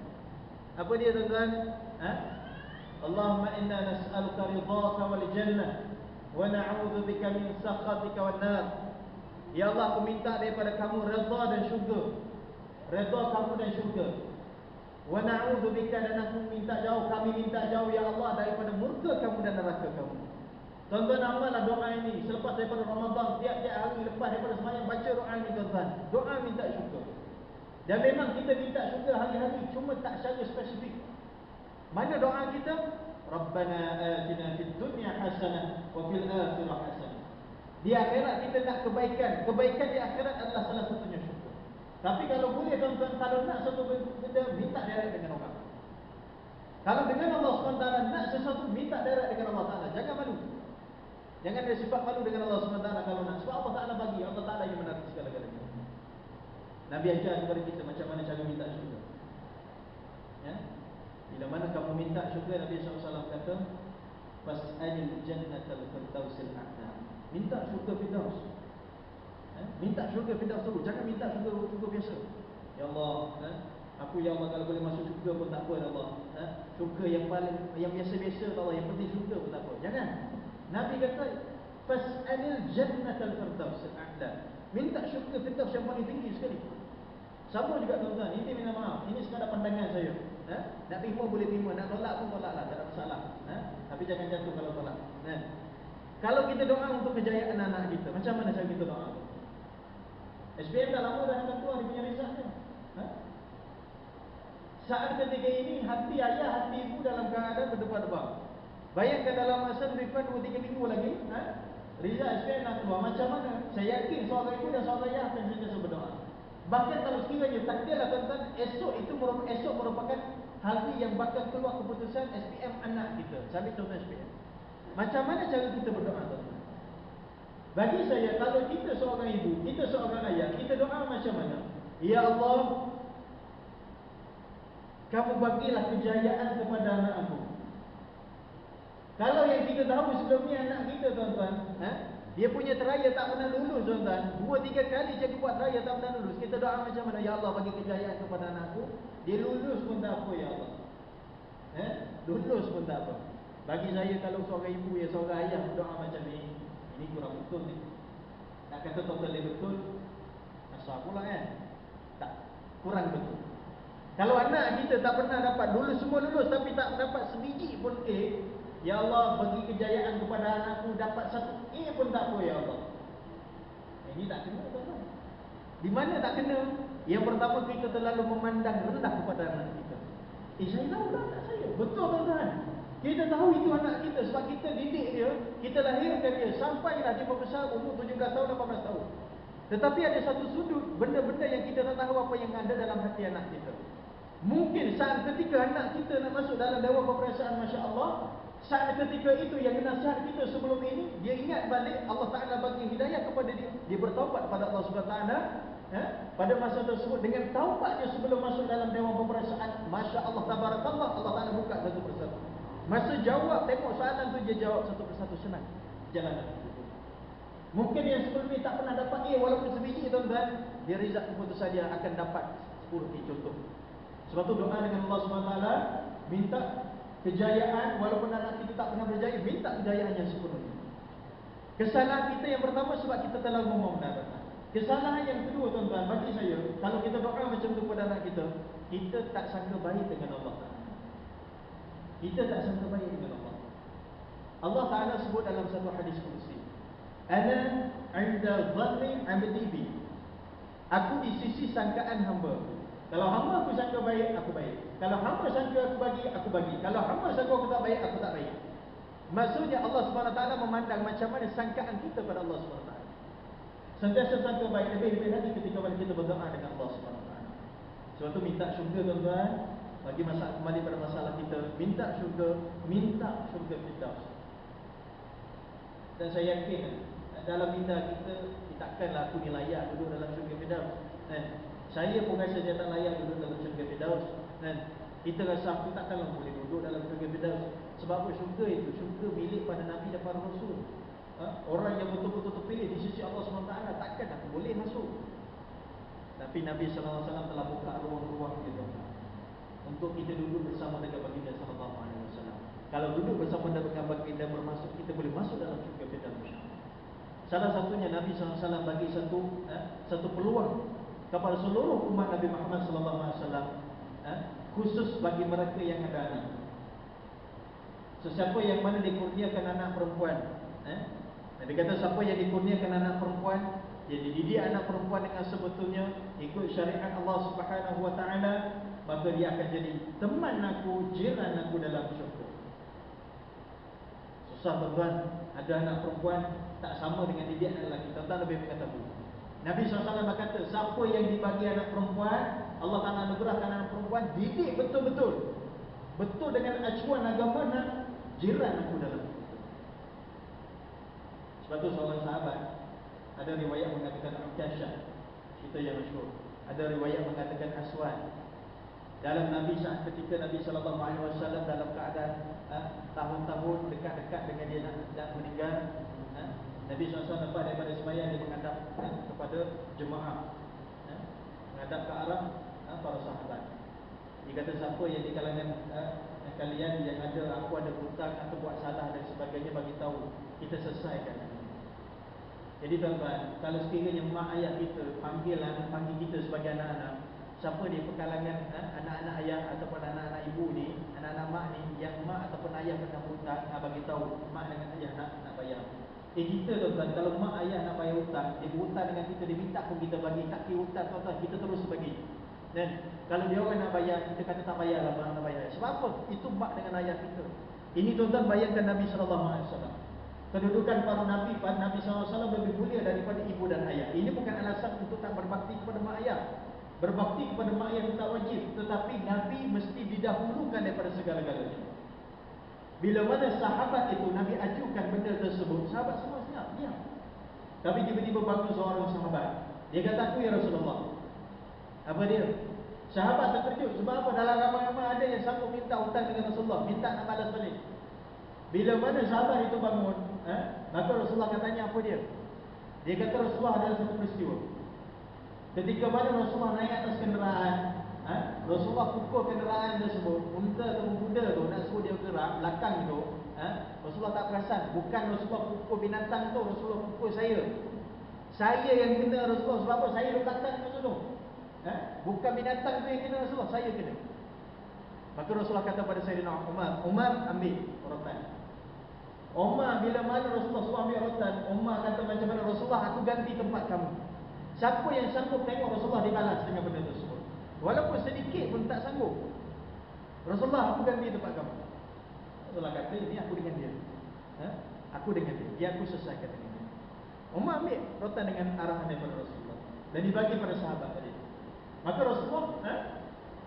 Apa dia tuan-tuan? Allahumma inna nas'aluka ridhaka wal jannah wa na'udzu bika min sakhatika wan nar. Ya Allah, aku minta daripada kamu redha dan syurga. Redha kamu dan syurga. Wa na'udzu bika, dan aku minta jauh, kami minta jauh ya Allah daripada murka kamu dan neraka kamu. Tuan-tuan, amallah doa ini selepas daripada Ramadan, tiap-tiap hari lepas daripada sembahyang baca doa ini tuan-tuan. Doa minta syurga. Dan memang kita minta syurga hari-hari, cuma tak secara spesifik. Mana doa kita? Rabbana atina fid dunya hasanah wa fil akhirati hasanah. Di akhirat kita nak kebaikan. Kebaikan di akhirat adalah salah satunya syurga. Tapi kalau boleh tuan-tuan, kalau nak satu benda, minta direct dengan orang. Kalau dengan Allah SWT nak sesuatu, minta direct dengan Allah Ta'ala. Jangan malu. Jangan ada sifat malu dengan Allah SWT kalau nak. Sebab Allah Ta'ala bagi, Allah Ta'ala yang menarik segala-galanya. Nabi ajar kepada kita macam mana cara minta syurga. Ya? Bila mana kamu minta syurga, Nabi SAW kata, fas'alil jannatal firdausil a'la. Minta syurga Firdaus. Minta syurga Firdaus dulu, jangan minta syurga biasa. Ya Allah, aku ya Allah kalau boleh masuk syurga pun tak apa ya Allah. Syurga yang biasa-biasa ya Allah, yang penting syurga pun tak apa. Jangan. Nabi kata fas'alil jannatal firdausil a'la. Minta syurga Firdaus yang paling tinggi sekali. Sama juga tuan-tuan, ini minta maaf, ini sekadar pandangan saya. Nak terima boleh terima, nak tolak pun tolaklah, tak ada masalah. Tapi jangan jatuh kalau tolak. Kalau kita doa untuk kejayaan anak kita, macam mana cara kita doa? SPM dah lama dah akan keluar dia punya result. Saat ketika ini hati ayah, hati ibu dalam keadaan berdebar-debar. Bayangkan dalam masa lebih kurang 2-3 minggu lagi, result SPM nak keluar, macam mana? Saya yakin seorang ibu dan seorang ayah akan sentiasa berdoa. Bahkan kalau sekiranya takdirlah tuan-tuan, esok merupakan hari yang bakal keluar keputusan SPM anak kita. Sambil contoh SPM. Macam mana cara kita berdoa tuan-tuan? Bagi saya, kalau kita seorang ibu, kita seorang ayah, kita doa macam mana? Ya Allah, kamu bagilah kejayaan kepada anak aku. Kalau yang kita tahu sebelum ni anak kita tuan-tuan, dia punya teraya tak pernah lulus tuan-tuan. 2-3 kali je buat teraya tak pernah lulus. Kita doa macam mana? Ya Allah bagi kejayaan kepada anakku. Dia lulus pun tak apa ya Allah. Lulus pun tak apa. Bagi saya kalau seorang ibu ya seorang ayah berdoa macam ni, ini kurang betul ni. Nak kata totally betul, asal pula kan? Tak, kurang betul. Kalau anak kita tak pernah dapat lulus, semua lulus tapi tak dapat sebiji pun A, ya Allah bagi kejayaan kepada anakku, dapat satu A pun tak apa ya Allah. Ini tak kena tuan-tuan. Di mana tak kena? Yang pertama, kita terlalu memandang rendah kepada anak kita. Saya tahu dah anak saya. Betul tuan-tuan. Kita tahu itu anak kita sebab kita didik dia, kita lahirkan dia sampailah dia membesar umur 17 tahun, 18 tahun. Tetapi ada satu sudut benda-benda yang kita tak tahu apa yang ada dalam hati anak kita. Mungkin saat ketika anak kita nak masuk dalam dewan peperiksaan, Masya Allah, saat ketika itu yang nasihat kita sebelum ini, dia ingat balik Allah Ta'ala bagi hidayah kepada dia. Dia bertaubat pada Allah SWT. Pada masa tersebut, dengan taubatnya sebelum masuk dalam dewan peperiksaan, Masya Allah, Tabarakallah, Allah Ta'ala buka satu persatu. Masa jawab, tengok soalan tu, dia jawab satu persatu, senang jalanan. Mungkin yang sebelum ni tak pernah dapat A walaupun sebiji tuan-tuan, dia result keputusan dia akan dapat 10 A contoh. Sebab tu doa dengan Allah SWT, minta kejayaan walaupun anak kita tak pernah berjaya, minta kejayaan yang sepenuhnya. Kesalahan kita yang pertama sebab kita terlalu membenarkan. Kesalahan yang kedua tuan-tuan, bagi saya, kalau kita doa macam tu pada anak kita, kita tak sangka baik dengan Allah Ta'ala. Kita tak sangka baik dengan Allah. Allah Ta'ala sebut dalam satu hadis kursi, Ana 'inda dhanni 'abdi bi. Aku di sisi sangkaan hamba. Kalau hamba aku sangka baik, aku baik. Kalau hamba sangka aku bagi. Kalau hamba sangka aku tak baik, aku tak baik. Maksudnya Allah SWT memandang macam mana sangkaan kita pada Allah SWT. Sentiasa sangka baik, lebih lagi ketika kita berdoa dengan Allah SWT. Sebab tu minta syurga tuan-tuan. Bagi masalah, kembali pada masalah kita, minta syurga Firdaus. Dan saya yakin dalam minda kita takkanlah aku ni layak duduk dalam syurga Firdaus. Saya pun rasa saya tak layak duduk dalam syurga Firdaus. Kita rasa aku takkanlah boleh duduk dalam syurga Firdaus. Sebab apa? Syurga itu syurga milik pada Nabi dan para Rasul. Orang yang betul-betul terpilih di sisi Allah SWT, takkan aku boleh masuk. Tapi Nabi SAW telah buka ruang-ruang kita untuk kita duduk bersama dengan baginda sallallahu alaihi wasallam. Kalau duduk bersama dengan baginda bermaksud kita boleh masuk dalam syurga Firdaus. Salah satunya Nabi SAW bagi satu peluang kepada seluruh umat Nabi Muhammad SAW, khusus bagi mereka yang ada anak. Sesiapa yang mana dikurniakan anak perempuan, dia kata siapa yang dikurniakan anak perempuan, dia dididik anak perempuan dengan sebetulnya ikut syariat Allah Subhanahu Wa Taala, maka dia akan jadi teman aku, jiran aku dalam syurga. Susah tuan-tuan, ada anak perempuan tak sama dengan didik anak lelaki. Tuan-tuan lebih mengetahui. Nabi SAW berkata, siapa yang dibagi anak perempuan, Allah Ta'ala anugerahkan anak perempuan, didik betul-betul, betul dengan acuan agama, nak jiran aku dalam syurga. Sebab tu seorang sahabat, ada riwayat mengatakan Uqasyah, cerita yang masyhur. Ada riwayat mengatakan Aswan. dalam Nabi saat ketika Nabi SAW dalam keadaan tahun-tahun dekat-dekat dengan dia nak meninggal, Nabi SAW lepas daripada sembahyang dia menghadap kepada jemaah, menghadap ke arah para sahabat. Dia kata, siapa yang di kalangan kalian yang ada, aku ada hutang atau buat salah dan sebagainya, bagi tahu, kita selesaikan. Jadi tuan-tuan, kalau sekiranya mak ayah kita panggil kita sebagai anak-anak, siapa di kalangan anak-anak ayah ataupun anak-anak ibu ni, anak-anak mak ni, yang mak ataupun ayah pernah hutang, bagi tahu mak dengan ayah nak bayar. Kita tuan-tuan, kalau mak ayah nak bayar hutang, dia berhutang dengan kita, dia minta pun kita bagi, tak kira hutang tuan-tuan, kita terus bagi. Dan kalau dia orang nak bayar, kita kata tak bayar lah, nak bayar. Sebab apa? Itu mak dengan ayah kita. Ini tuan-tuan bayangkan Nabi SAW. Kedudukan para Nabi SAW lebih mulia daripada ibu dan ayah. Ini bukan alasan untuk tak berbakti kepada mak ayah. Berbakti kepada mak ayah tak wajib, tetapi Nabi mesti didahulukan daripada segala-galanya. Bila mana sahabat itu Nabi ajukan benda tersebut, sahabat semua siap, diam. Tapi tiba-tiba bangun seorang sahabat. Dia kata, aku ya Rasulullah. Apa dia? Sahabat terkejut. Sebab apa? Dalam ramai-ramai ada yang sanggup minta hutang dengan Rasulullah, minta nak balas balik. Bila mana sahabat itu bangun, maka Rasulullah katanya apa dia? Dia kata Rasulullah adalah satu peristiwa. Ketika mana Rasulullah naik atas kenderaan, Rasulullah pukul kenderaan tersebut, unta atau kuda tu nak suruh dia gerak belakang tu, Rasulullah tak perasan. Bukan Rasulullah pukul binatang tu, Rasulullah pukul saya. Saya yang kena Rasulullah. Sebab apa? Saya lekatan ke sana. Bukan binatang tu yang kena Rasulullah, saya kena. Maka Rasulullah kata pada Sayyidina Umar, Umar ambil rotan. Umar bila mana Rasulullah suruh ambil rotan, Umar kata macam mana Rasulullah, aku ganti tempat kamu. Siapa yang sanggup tengok Rasulullah dibalas dengan benda tersebut? Walaupun sedikit pun tak sanggup. Rasulullah, aku ganti tempat kamu. Rasulullah kata, ini aku dengan dia. Aku dengan dia. Dia aku selesaikan dengan dia. Umar ambil rotan dengan arahan daripada Rasulullah. Dan dibagi pada sahabat tadi. Maka Rasulullah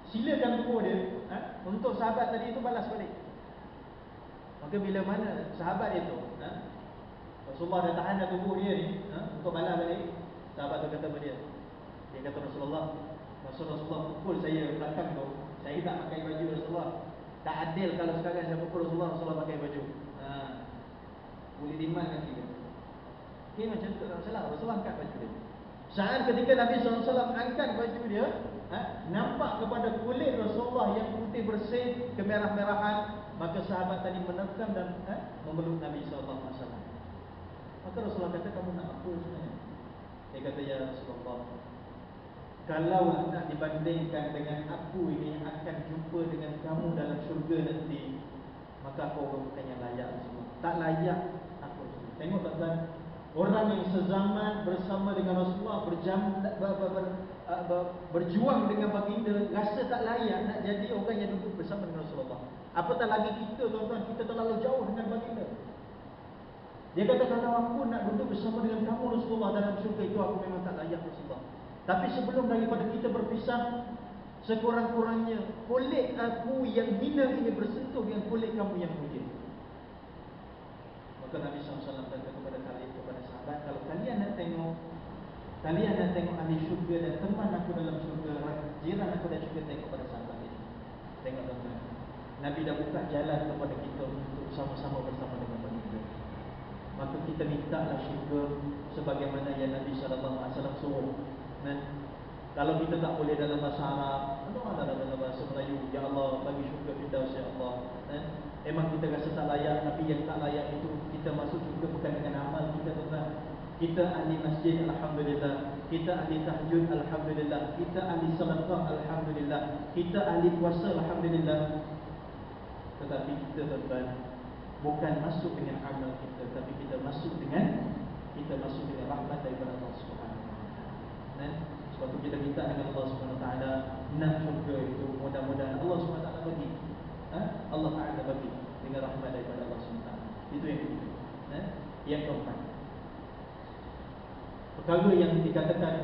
silakan tubuh dia untuk sahabat tadi itu balas balik. Maka bila mana sahabat itu Rasulullah dah tahan dah tubuh dia ni untuk balas balik, sahabat tu kata kepada dia, dia kata Rasulullah, masa Rasulullah pukul saya belakang tu, saya tak pakai baju Rasulullah. Tak adil kalau sekarang saya pukul Rasulullah, Rasulullah pakai baju. Boleh diman kan kita. Okay, macam tu tak salah. Rasulullah angkat baju dia. Saat ketika Nabi SAW angkat baju dia, nampak kepada kulit Rasulullah yang putih bersih, kemerah-merahan, maka sahabat tadi menerkam dan memeluk Nabi SAW. Maka Rasulullah kata, kamu nak apa sebenarnya? Dia kata, ya Rasulullah, kalau nak dibandingkan dengan aku ini akan jumpa dengan kamu dalam syurga nanti, maka aku bukan yang layak semua. Tak layak aku semua. Tengok tuan-tuan, orang yang sezaman bersama dengan Rasulullah, berjuang dengan baginda, rasa tak layak nak jadi orang yang duduk bersama dengan Rasulullah. Apatah lagi kita tuan-tuan, kita terlalu jauh dengan baginda. Dia kata, kalau aku nak duduk bersama dengan kamu Rasulullah dalam syurga itu, aku memang tak layak Rasulullah. Tapi sebelum daripada kita berpisah, sekurang-kurangnya kulit aku yang hina ini bersentuh dengan kulit kamu yang mulia. Maka Nabi SAW kata kepada sahabat, kalau kalian nak tengok ahli syurga dan teman aku dalam syurga, jiran aku dalam syurga, tengok pada sahabat ini. Tengok tuan-tuan, Nabi dah buka jalan kepada kita untuk sama-sama bersama dengan baginda. Maka kita mintalah syurga sebagaimana yang Nabi SAW suruh. Dan kalau kita tak boleh dalam bahasa Arab, dalam bahasa Melayu, ya Allah bagi syurga Firdaus ya Allah. Memang kita rasa tak layak, tapi yang tak layak itu kita masuk syurga bukan dengan amal kita tuan-tuan. Kita ahli masjid, alhamdulillah. Kita ahli tahajud, alhamdulillah. Kita ahli sedekah, alhamdulillah. Kita ahli puasa, alhamdulillah. Tetapi kita tuan-tuan bukan masuk dengan amal kita, tapi kita masuk dengan rahmat daripada Allah Subhanahu wa taala. Sebab itu kita minta dengan Allah Subhanahu wa taala nak syurga itu, mudah-mudahan Allah Subhanahu wa taala bagi. Allah Taala bagi dengan rahmat daripada Allah Subhanahu wa taala. Itu yang ketiga. Yang keempat, perkara yang dikatakan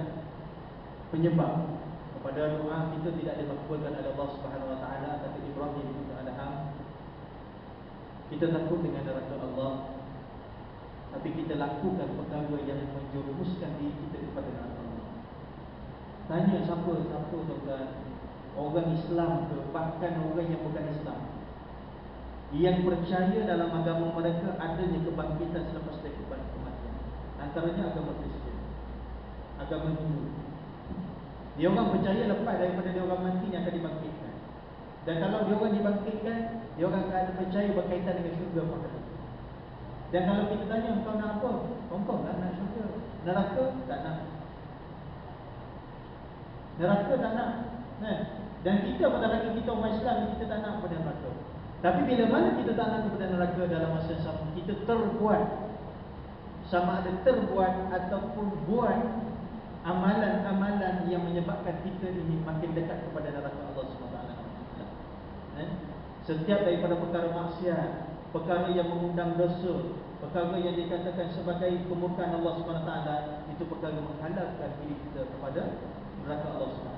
penyebab kepada doa kita tidak dimakbulkan oleh Allah Subhanahu wa taala, kata Ibrahim bin Adham, kita takut dengan neraka Allah, tapi kita lakukan perkara yang menjerumuskan diri kita kepada neraka Allah. Tanya siapa tuan-tuan orang Islam ke, bahkan orang yang bukan Islam, yang percaya dalam agama mereka adanya kebangkitan selepas daripada kematian. Antaranya agama Kristian, agama Hindu. Dia orang percaya lepas daripada dia orang mati yang akan dibangkitkan. Dan kalau dia orang dibangkitkan, dia orang akan percaya berkaitan dengan syurga pahala. Dan kalau kita tanya, engkau nak apa? Engkau nak syurga. Neraka tak nak. Neraka tak nak. Dan kita pada lagi kita umat Islam, kita tak nak pada neraka. Tapi bila mana kita tak nak kepada neraka, dalam masa yang sama kita terbuat, sama ada terbuat ataupun buat amalan-amalan yang menyebabkan kita ini makin dekat kepada neraka Allah SWT. Setiap daripada perkara maksiat, perkara yang mengundang dosa, perkara yang dikatakan sebagai kemurkaan Allah SWT, itu perkara menghalalkan diri kita kepada neraka Allah SWT.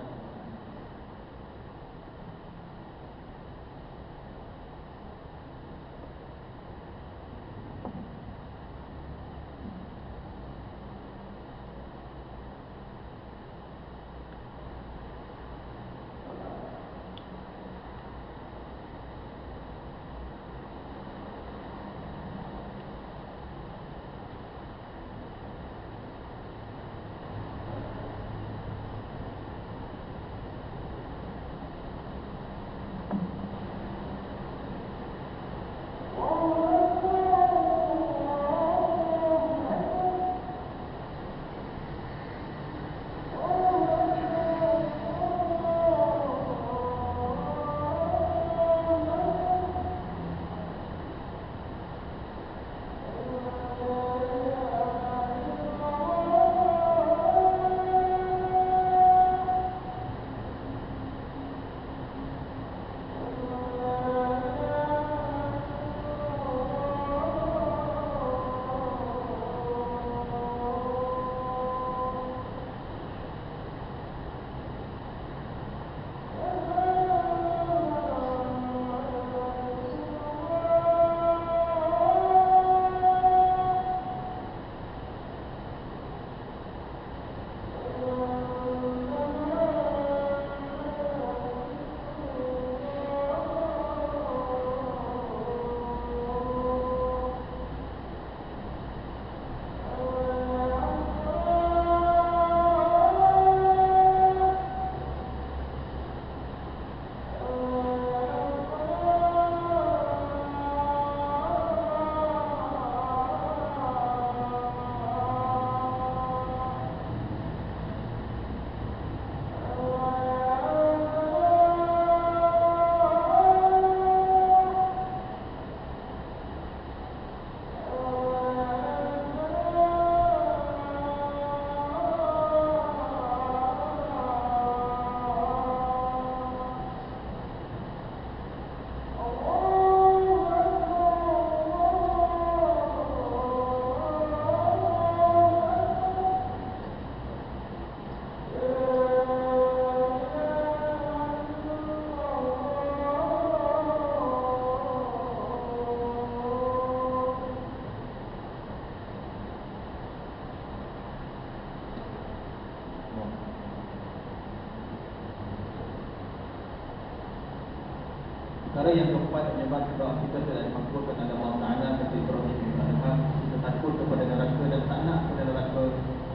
Perkara yang keempat menyebabkan doa kita tidak dimakbulkan oleh Allah Ta'ala kata Ibrahim bin Adham, kita takut kepada neraka dan tak nak kepada neraka,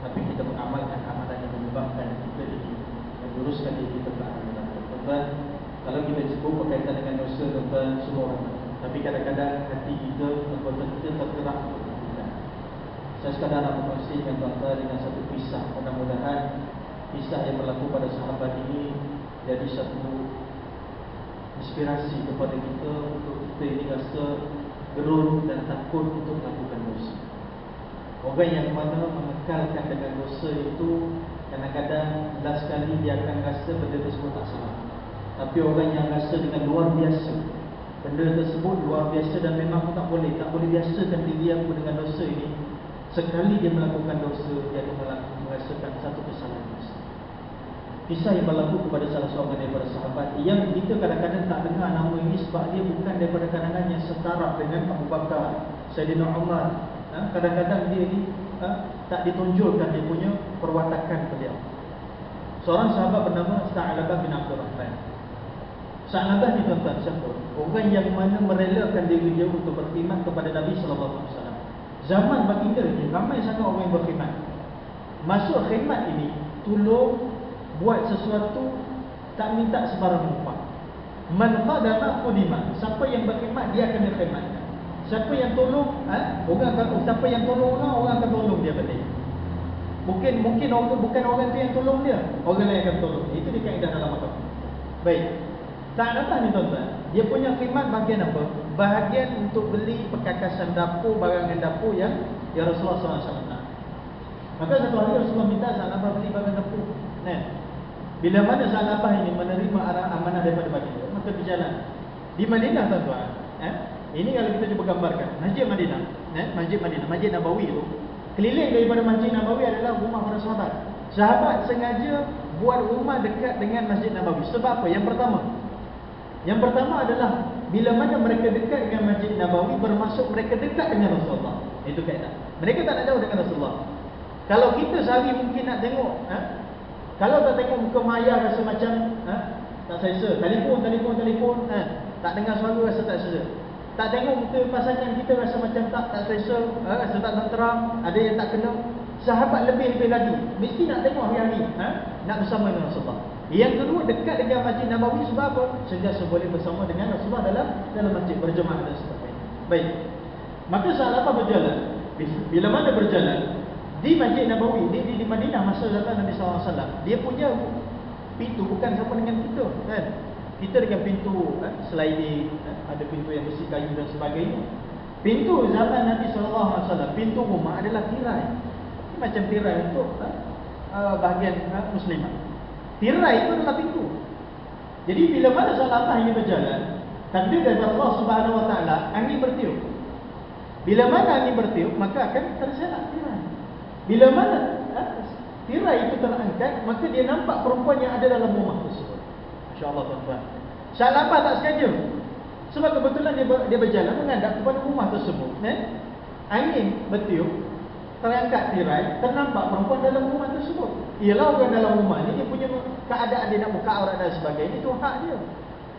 tapi kita mengamalkan amalan yang menyebabkan kita ini meluruskan diri kita ke arah neraka. Tuan-tuan, kalau kita sebut berkaitan dengan dosa, tuan-tuan, semua orang tahu. Tapi kadang-kadang hati kita, anggota kita tergerak untuk melakukan. Saya sekadar nak berkongsi dengan tuan-tuan dengan satu kisah. Mudah-mudahan kisah yang berlaku pada sahabat ini jadi satu inspirasi kepada kita untuk kita ini rasa gerun dan takut untuk melakukan dosa. Orang yang mana mengekalkan dengan dosa itu, kadang-kadang last sekali dia akan rasa benda tersebut tak salah. Tapi orang yang rasa dengan luar biasa benda tersebut luar biasa dan memang tak boleh biasakan diri aku dengan dosa ini, sekali dia melakukan dosa, dia akan merasakan satu kesalahan besar. Kisah yang berlaku kepada salah seorang daripada sahabat yang kita kadang-kadang tak dengar nama ini sebab dia bukan daripada kalangan yang setara dengan Abu Bakar, Sayyidina Umar. Kadang-kadang dia ini tak ditunjukkan dia punya perwatakan beliau. Seorang sahabat bernama Sa'labah bin Abdul Rahman. Sahabat ni tuan-tuan siapa? Orang yang mana merelakan diri dia untuk berkhidmat kepada Nabi sallallahu alaihi wasallam. Zaman baginda ni ramai sangat orang yang berkhidmat. Masuk khidmat ini tolong buat sesuatu, tak minta sebarang upah. Man khadama khudima. Siapa yang berkhidmat dia akan dikhidmatkan. Siapa yang tolong, siapa yang tolong orang akan tolong dia balik. Mungkin orang, bukan orang tu yang tolong dia, orang lain akan tolong. Itu di kaedah dalam agama. Baik. Sahabat ni tuan-tuan, dia punya khidmat bahagian apa? Bahagian untuk beli perkakasan dapur, barangan dapur yang Rasulullah SAW nak. Maka satu hari Rasulullah minta sahabat beli barang dapur. Bila mana sahabat ini menerima amanah daripada baginda, maka berjalan di Madinah tuan-tuan. Ini kalau kita cuba gambarkan Masjid Madinah, Masjid Madinah, Masjid Nabawi itu, keliling daripada Masjid Nabawi adalah rumah para sahabat. Sahabat sengaja buat rumah dekat dengan Masjid Nabawi. Sebab apa? Yang pertama adalah bila mana mereka dekat dengan Masjid Nabawi, bermaksud mereka dekat dengan Rasulullah. Itu kaedah. Mereka tak nak jauh dengan Rasulullah. Kalau kita sehari mungkin nak tengok, kalau tak tengok muka Maya rasa macam tak selesa. Telefon, tak dengar suara rasa tak selesa. Tak tengok muka pasangan kita rasa macam tak selesa, rasa tak tenteram, ada yang tak kena. Sahabat lebih-lebih lagi mesti nak tengok hari-hari, nak bersama dengan Rasulullah. Yang kedua, dekat dengan Masjid Nabawi sebab apa? Sentiasa boleh bersama dengan Rasulullah dalam masjid, berjemaah dan sebagainya. Baik. Maka sahabat berjalan. Bila mana berjalan di Masjid Nabawi, di Madinah masa zaman Nabi SAW, dia punya pintu bukan sama dengan kita, kan? Kita dengan pintu sliding, ada pintu yang besi kayu dan sebagainya. Pintu zaman Nabi SAW, pintu rumah adalah tirai. Ini macam tirai untuk bahagian muslimah. Tirai itu adalah pintu. Jadi bila mana sahabat ini berjalan, takdir dari Allah Subhanahu Wa Taala, angin bertiup. Bila mana angin bertiup, maka akan terserak tirai. Bila mana tirai itu terangkat, maka dia nampak perempuan yang ada dalam rumah tersebut. Masya-Allah tuan-tuan. Sahabat tak sengaja. Sebab kebetulan dia berjalan menghadap kepada rumah tersebut. Angin bertiup, terangkat tirai, ternampak perempuan dalam rumah tersebut. Ialah orang dalam rumah ni, dia punya keadaan dia nak buka aurat dan sebagainya, itu hak dia.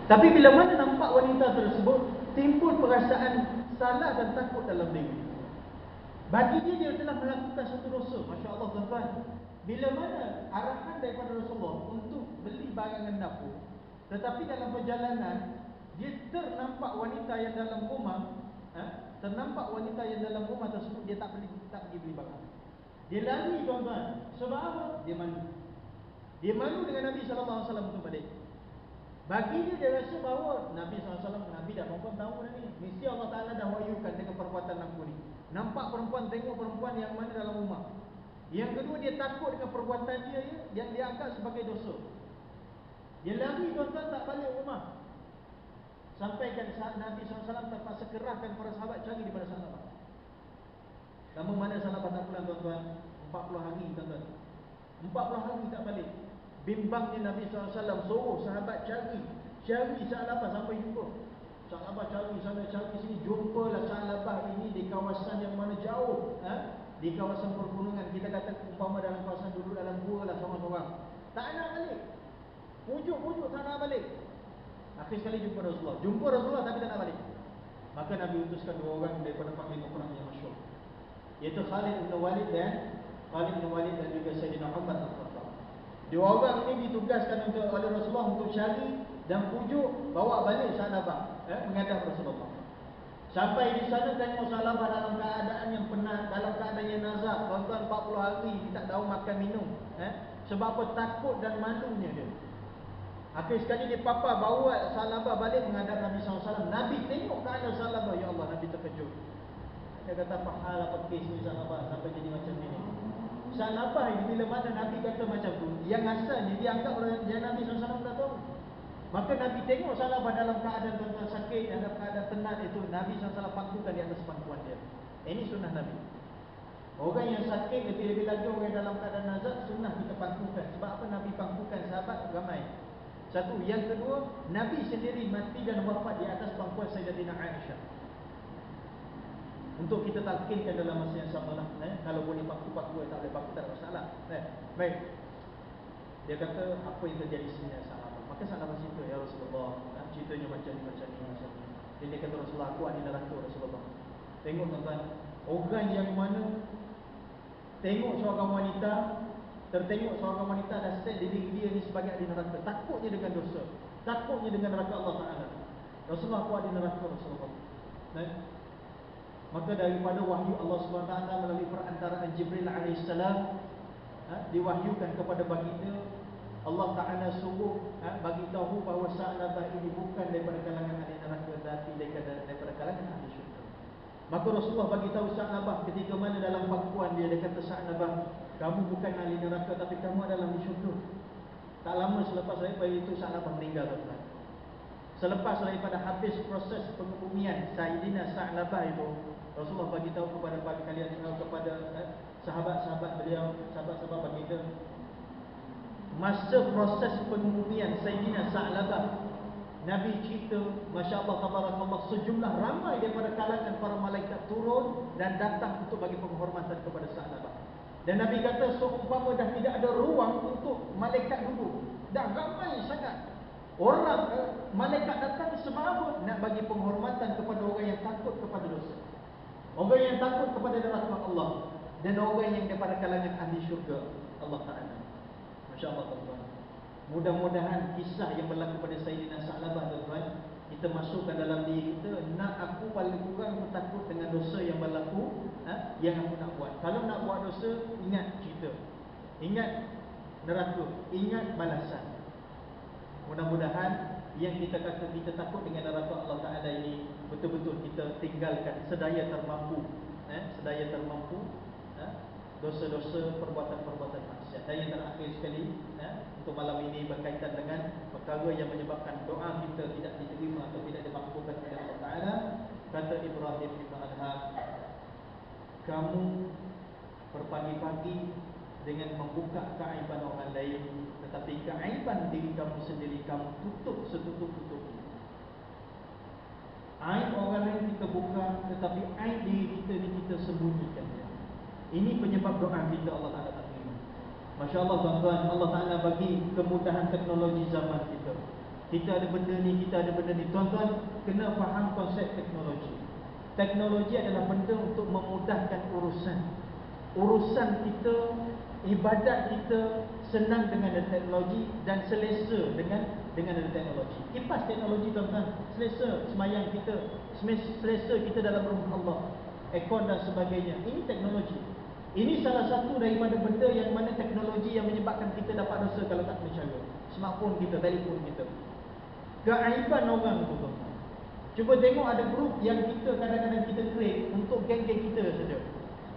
Tapi bila mana nampak wanita tersebut, timbul perasaan salah dan takut dalam diri. Bagi dia telah melakukan satu dosa. Masya Allah tuan-tuan. Bila mana arahan daripada Rasulullah untuk beli barangan dapur, tetapi dalam perjalanan dia ternampak wanita yang dalam rumah, tersebut, dia tak pergi beli barang. Dia lari tuan-tuan. Sebab apa? Dia malu dengan Nabi SAW untuk balik. Bagi dia rasa bahawa Nabi SAW, Nabi dah perempuan tahu dah ni, mesti Allah Ta'ala dah wahyukan dengan perbuatan aku ni. Nampak perempuan, tengok perempuan yang mana dalam rumah. Yang kedua, dia takut dengan perbuatan dia yang dia anggap sebagai dosa. Dia lari tuan-tuan, tak balik rumah. Sampaikan saat Nabi SAW terpaksa kerahkan para sahabat cari di mana sahabat. Lama mana sahabat tak pulang tuan-tuan? 40 hari tuan-tuan. 40 hari tak balik. Bimbangnya Nabi SAW suruh sahabat cari sahabat sampai jumpa. Sahabat cari sana cari sini, jumpalah sahabat ini di kawasan yang mana jauh, di kawasan pergunungan. Kita kata umpama dalam kawasan duduk dalam gua lah seorang-seorang. Tak nak balik. Pujuk tak nak balik. Akhir sekali jumpa Rasulullah tapi tak nak balik. Maka Nabi utuskan dua orang daripada panglima perang yang masyhur, iaitu Khalid bin Walid dan juga Sayyidina Umar Al-Khattab. Dua orang ini ditugaskan oleh Rasulullah untuk cari dan pujuk bawa balik sahabat menghadap Rasulullah. Sampai di sana tengok sahabat dalam keadaan yang penat, dalam keadaan yang nazak. Tuan-tuan, 40 hari tak tahu makan minum. Sebab apa? Takut dan malunya dia. Akhir sekali dia papa bawa sahabat balik menghadap Nabi SAW. Nabi tengok keadaan sahabat, ya Allah, Nabi terkejut. Dia kata, apa hal, apa kes ni sahabat sampai jadi macam ni. Sahabat ini bila mana Nabi kata macam tu, yang asalnya dia anggap yang Nabi SAW dah tahu. Maka Nabi tengok sahabat dalam keadaan tuan-tuan sakit, dalam keadaan tenat itu, Nabi SAW pangkukan di atas pangkuan dia. Ini sunnah Nabi. Orang yang sakit, lebih-lebih lagi orang yang dalam keadaan nazak, sunnah kita pangkukan. Sebab apa? Nabi pangkukan sahabat ramai. Satu. Yang kedua, Nabi sendiri mati dan wafat di atas pangkuan Sayyidatina Aisyah. Untuk kita talqinkan dalam masa yang sama lah. Kalau boleh paku-paku, tak boleh paku, tak ada masalah. Baik. Dia kata, apa yang terjadi sebenarnya sahabat? Maka sahabat situ, ya Rasulullah, ceritanya macam ni. Jadi dia kata Rasulullah, aku ada neraka Rasulullah. Tengok tuan-tuan, orang yang mana tengok seorang wanita, tertengok seorang wanita dah set diri dia ni sebagai ahli neraka, takutnya dengan dosa, takutnya dengan neraka Allah Ta'ala. Rasulullah, aku ada neraka Rasulullah. Maka daripada wahyu Allah SWT melalui perantaraan Jibril AS, diwahyukan kepada baginda, Allah Ta'ala suruh bagi tahu bahawa Sa'labah ini bukan daripada kalangan ahli neraka, tapi daripada kalangan ahli syurga. Maka Rasulullah bagi tahu Sa'labah ketika mana dalam pangkuan dia kata, Sa'labah, kamu bukan ahli neraka, tapi kamu adalah ahli syurga. Tak lama selepas daripada itu Sa'labah meninggal, tuan-tuan. Selepas daripada habis proses pengebumian Sayyidina Sa'labah itu, Rasulullah bagi tahu kepada kalian, kepada sahabat-sahabat beliau, sahabat-sahabat baginda, masa proses pengebumian Sayyidina Sa'labah, Nabi cerita, Masya Allah, Tabarakallah, sejumlah ramai daripada kalangan para malaikat turun dan datang untuk bagi penghormatan kepada Sa'labah. Dan Nabi kata, seumpama dah tidak ada ruang untuk malaikat duduk, dah ramai sangat orang, malaikat datang sebab apa? Nak bagi penghormatan kepada orang yang takut kepada dosa, orang yang takut kepada neraka Allah, dan orang yang daripada kalangan ahli syurga Allah Ta'ala. Masya Allah, tuan-tuan. Mudah-mudahan kisah yang berlaku pada Sayyidina Sa'labah, tuan-tuan, kita masukkan dalam diri kita. Nak aku paling kurang takut dengan dosa yang berlaku, yang aku nak buat. Kalau nak buat dosa, ingat cerita, ingat neraka, ingat balasan. Mudah-mudahan yang kita kata kita takut dengan neraka Allah Ta'ala ini betul-betul kita tinggalkan sedaya termampu, sedaya termampu dosa-dosa, perbuatan-perbuatan maksiat. Dan yang terakhir sekali, untuk malam ini berkaitan dengan perkara yang menyebabkan doa kita tidak diterima atau tidak dimakbulkan oleh Allah Ta'ala. Kata Ibrahim bin Adham, kamu berpagi-pagi dengan membuka keaiban orang lain, tetapi keaiban diri kamu sendiri kamu tutup setutup-tutupnya. Aib orang lain kita buka, tetapi aib diri kita ni kita sembunyikan dia. Ini penyebab doa kita Allah Ta'ala tak terima. Masya Allah, tuan-tuan, Allah Ta'ala bagi kemudahan teknologi zaman kita. Kita ada benda ni, kita ada benda ni. Tuan-tuan kena faham konsep teknologi. Teknologi adalah benda untuk memudahkan urusan kita, ibadat kita senang dengan teknologi dan selesa dengan teknologi. Kipas teknologi, tuan-tuan, selesa semayang kita, selesa kita dalam rumah Allah, aircon dan sebagainya. Ini teknologi. Ini salah satu daripada benda yang mana teknologi yang menyebabkan kita dapat dosa kalau tak kena cara. Smartphone kita, telefon kita. Keaiban orang tu, tuan-tuan. Cuba tengok, ada grup yang kita kadang-kadang kita create untuk geng-geng kita saja.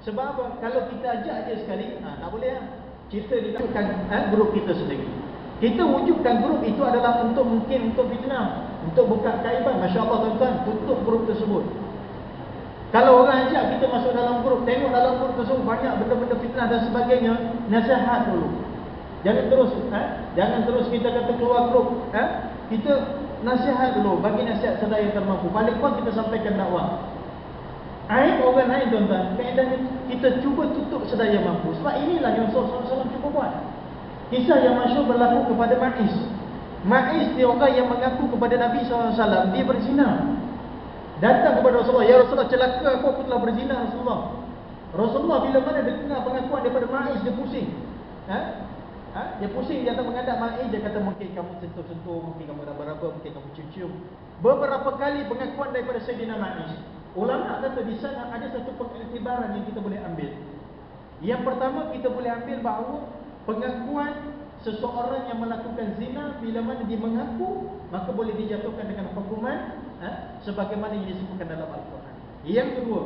Sebab apa? Kalau kita ajak dia sekali, tak boleh lah. Kita dilakukan grup kita sendiri. Kita wujudkan grup itu adalah untuk mungkin untuk fitnah, untuk buka keaiban. Masya Allah, tuan-tuan, tutup grup tersebut. Kalau orang ajak kita masuk dalam grup, tengok dalam grup tersebut banyak benda-benda fitnah dan sebagainya, nasihat dulu. Jangan terus kita kata keluar grup. Kita nasihat dulu, bagi nasihat sedaya termampu. Paling pun kita sampaikan dakwah. Aib orang lain, tuan-tuan, kaedahnya kita cuba tutup sedaya mampu. Sebab inilah yang Rasulullah SAW cuba buat. Kisah yang masyhur berlaku kepada Ma'iz. Ma'iz dia orang yang mengaku kepada Nabi SAW dia berzina. Datang kepada Rasulullah, ya Rasulullah, celaka aku telah berzina Rasulullah. Rasulullah bila mana dia dengar pengakuan daripada Ma'iz, dia pusing. Dia pusing, dia akan menghadap Ma'iz, dia kata mungkin kamu sentuh-sentuh, mungkin kamu raba-raba, mungkin kamu cium-cium. Beberapa kali pengakuan daripada Sayyidina Ma'iz. Ulama kata di sana ada satu pengiktibaran yang kita boleh ambil. Yang pertama, kita boleh ambil bahawa pengakuan seseorang yang melakukan zina, bila mana dia mengaku, maka boleh dijatuhkan dengan hukuman sebagaimana yang disebutkan dalam Al-Quran. Yang kedua,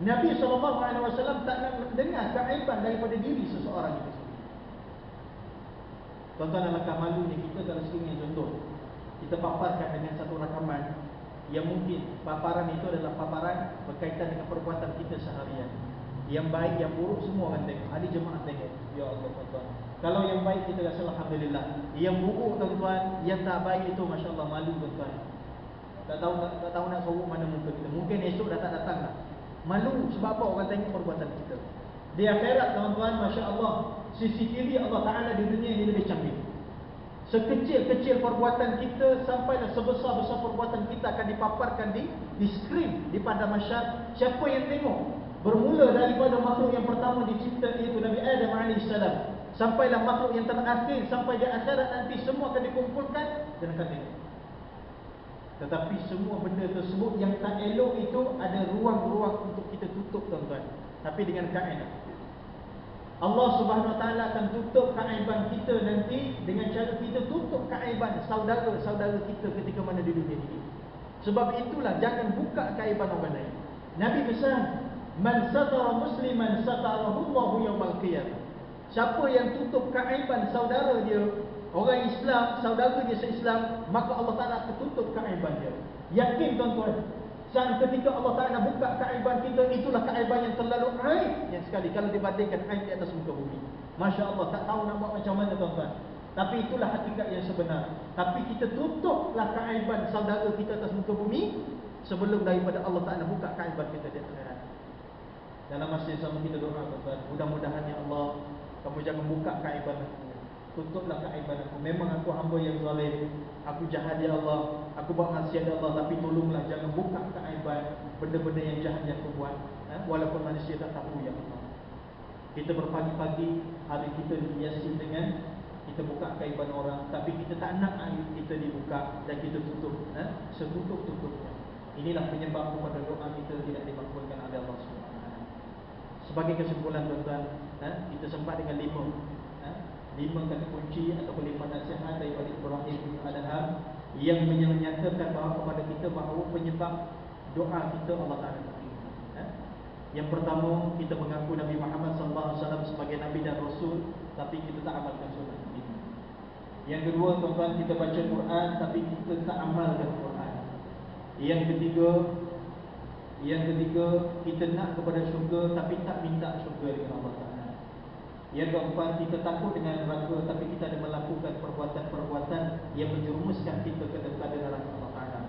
Nabi SAW tak nak mendengar keaiban daripada diri seseorang itu sendiri. Tuan-tuan, alangkah malunya kita kalau sekiranya contoh kita paparkan dengan satu rakaman yang mungkin paparan itu adalah paparan berkaitan dengan perbuatan kita seharian. Yang baik, yang buruk semua orang tengok. Ahli jemaah tengok. Ya Allah, tuan-tuan. Kalau yang baik kita rasa alhamdulillah. Yang buruk, tuan-tuan, yang tak baik itu Masya Allah malu, tuan-tuan. Tak tahu nak sorok mana muka kita. Mungkin esok dah tak datang lah. Malu sebab apa? Orang tengok perbuatan kita. Di akhirat, tuan-tuan, Masya Allah, CCTV Allah Ta'ala di dunia ini lebih canggih. Sekecil-kecil perbuatan kita sampailah sebesar-besar perbuatan kita akan dipaparkan di skrin, di padang mahsyar. Siapa yang tengok? Bermula daripada makhluk yang pertama dicipta, iaitu Nabi Adam AS, sampailah makhluk yang terakhir, sampai di akhirat nanti semua akan dikumpulkan dan akan tengok. Tetapi semua benda tersebut yang tak elok itu ada ruang-ruang untuk kita tutup, tuan-tuan. Tapi dengan kaedah Allah Subhanahu Wa Taala akan tutup keaiban kita nanti dengan cara kita tutup keaiban saudara-saudara kita ketika mana di dunia ini. Sebab itulah jangan buka keaiban orang lain. Nabi pesan, "Man satara musliman satarahu Allahu yaumil qiyamah." Siapa yang tutup keaiban saudara dia, orang Islam, saudara dia se-Islam, maka Allah Taala akan tutup keaiban dia. Yakin tuan-tuan, dan ketika Allah Ta'ala buka keaiban kita, itulah keaiban yang terlalu aib yang sekali kalau dibandingkan aib di atas muka bumi. Masya Allah, tak tahu nak buat macam mana tuan-tuan. Tapi itulah hakikat yang sebenar. Tapi kita tutuplah keaiban saudara kita atas muka bumi sebelum daripada Allah Ta'ala buka keaiban kita di akhirat. Dalam masa yang sama kita doa tuan-tuan, mudah-mudahan ya Allah, kamu jangan buka keaiban aku. Tutuplah keaiban aku. Memang aku hamba yang zalim, aku jahat ya Allah, aku buat maksiat ya Allah, tapi tolonglah jangan buka keaiban benda-benda yang jahat yang aku buat, walaupun manusia tak tahu ya Allah. Kita berpagi-pagi, hari kita dihiasi dengan kita buka keaiban orang, tapi kita tak nak aib kita dibuka dan kita tutup, setutup-tutupnya. Inilah penyebab kepada doa kita tidak dimakbulkan oleh Allah SWT. Sebagai kesimpulan tuan-tuan, kita sempat dengan 5 kata kunci atau 5 nasihat daripada Ibrahim bin Adham yang menyatakan bahawa kepada kita bahawa penyebab doa kita Allah Ta'ala terima. Yang pertama, kita mengaku Nabi Muhammad SAW sebagai Nabi dan Rasul, tapi kita tak amalkan sunnah Nabi. Yang kedua tuan-tuan, kita baca Quran tapi kita tak amalkan Quran. Yang ketiga, kita nak kepada syurga tapi tak minta syurga dengan Allah Ta'ala. Yang keempat, kita takut dengan neraka tapi kita ada melakukan perbuatan-perbuatan yang menjerumuskan kita ke dalam Allah Ta'ala.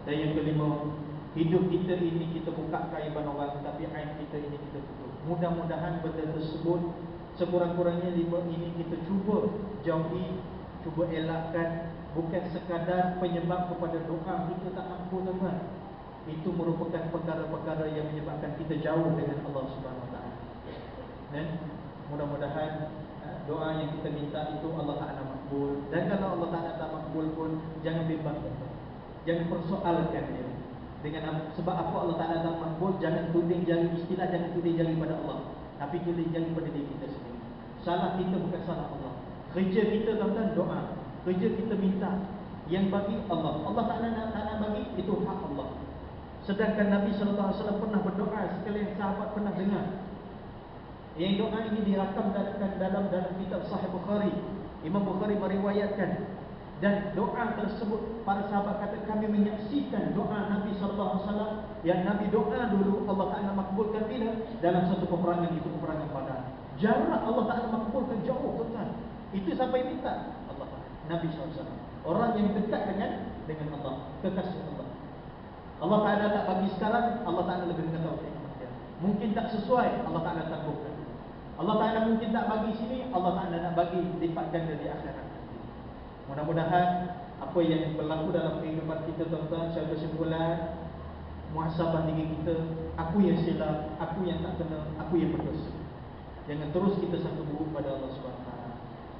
Dan yang kelima, hidup kita ini kita buka keaiban orang tapi aib kita ini kita tutup. Mudah-mudahan benda tersebut sekurang-kurangnya 5 ini kita cuba jauhi, cuba elakkan. Bukan sekadar penyebab kepada doa kita tak mampu teman. Itu merupakan perkara-perkara yang menyebabkan kita jauh dengan Allah Subhanahu Wa Ta'ala. Mudah-mudahan doa yang kita minta itu Allah Ta'ala makbul. Dan kalau Allah Ta'ala tak makbul pun jangan bimbang, jangan persoalkan dia. Dengan sebab apa Allah Ta'ala tak makbul, jangan tuding jari, istilah jangan tuding jari pada Allah, tapi tuding jari pada diri kita sendiri. Salah kita bukan salah Allah. Kerja kita tuan-tuan doa, kerja kita minta, yang bagi Allah. Allah Ta'ala nak bagi, itu hak Allah. Sedangkan Nabi SAW pernah berdoa, sekalian sahabat pernah dengar. Yang doa ini dirakam dalam kitab Sahih Bukhari. Imam Bukhari meriwayatkan, dan doa tersebut para sahabat kata kami menyaksikan doa Nabi SAW yang Nabi doa dulu Allah Ta'ala makbulkan bila dalam satu peperangan, itu peperangan Badar. Jarak Allah Ta'ala makbulkan jauh tuan. Itu sampai minta Allah Ta'ala. Nabi SAW, orang yang dekat dengan Allah, kekasih Allah. Allah Ta'ala tak bagi sekarang, Allah Ta'ala lebih mengetahui. Mungkin tak sesuai, Allah Ta'ala takbulkan. Allah Ta'ala mungkin tak bagi sini, Allah Ta'ala nak bagi lipat ganda di akhirat nanti. Mudah-mudahan apa yang berlaku dalam kehidupan kita tuan-tuan, secara kesimpulan, muhasabah diri kita, aku yang silap, aku yang tak kena, aku yang berdosa. Jangan terus kita sangka buruk pada Allah SWT.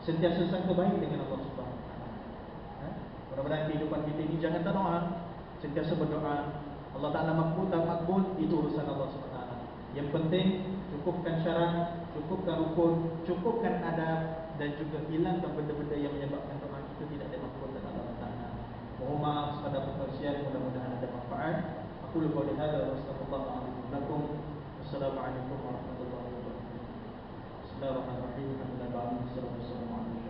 Sentiasa sangka baik dengan Allah SWT. Mudah-mudahan kehidupan kita ini jangan terdoa, sentiasa berdoa. Allah Ta'ala makbul tak makbul, itu urusan Allah SWT. Yang penting cukupkan syarat, cukupkan rukun, cukupkan adab, dan juga hilangkan benda-benda yang menyebabkan doa kita tidak dimakbulkan oleh Allah Ta'ala. Mohon maaf pada perkongsian, mudah-mudahan ada manfaat. Aku lupa lihada wa astagfirullahaladzim. Wassalamualaikum warahmatullahi wabarakatuh. Bismillahirrahmanirrahim. Alhamdulillah.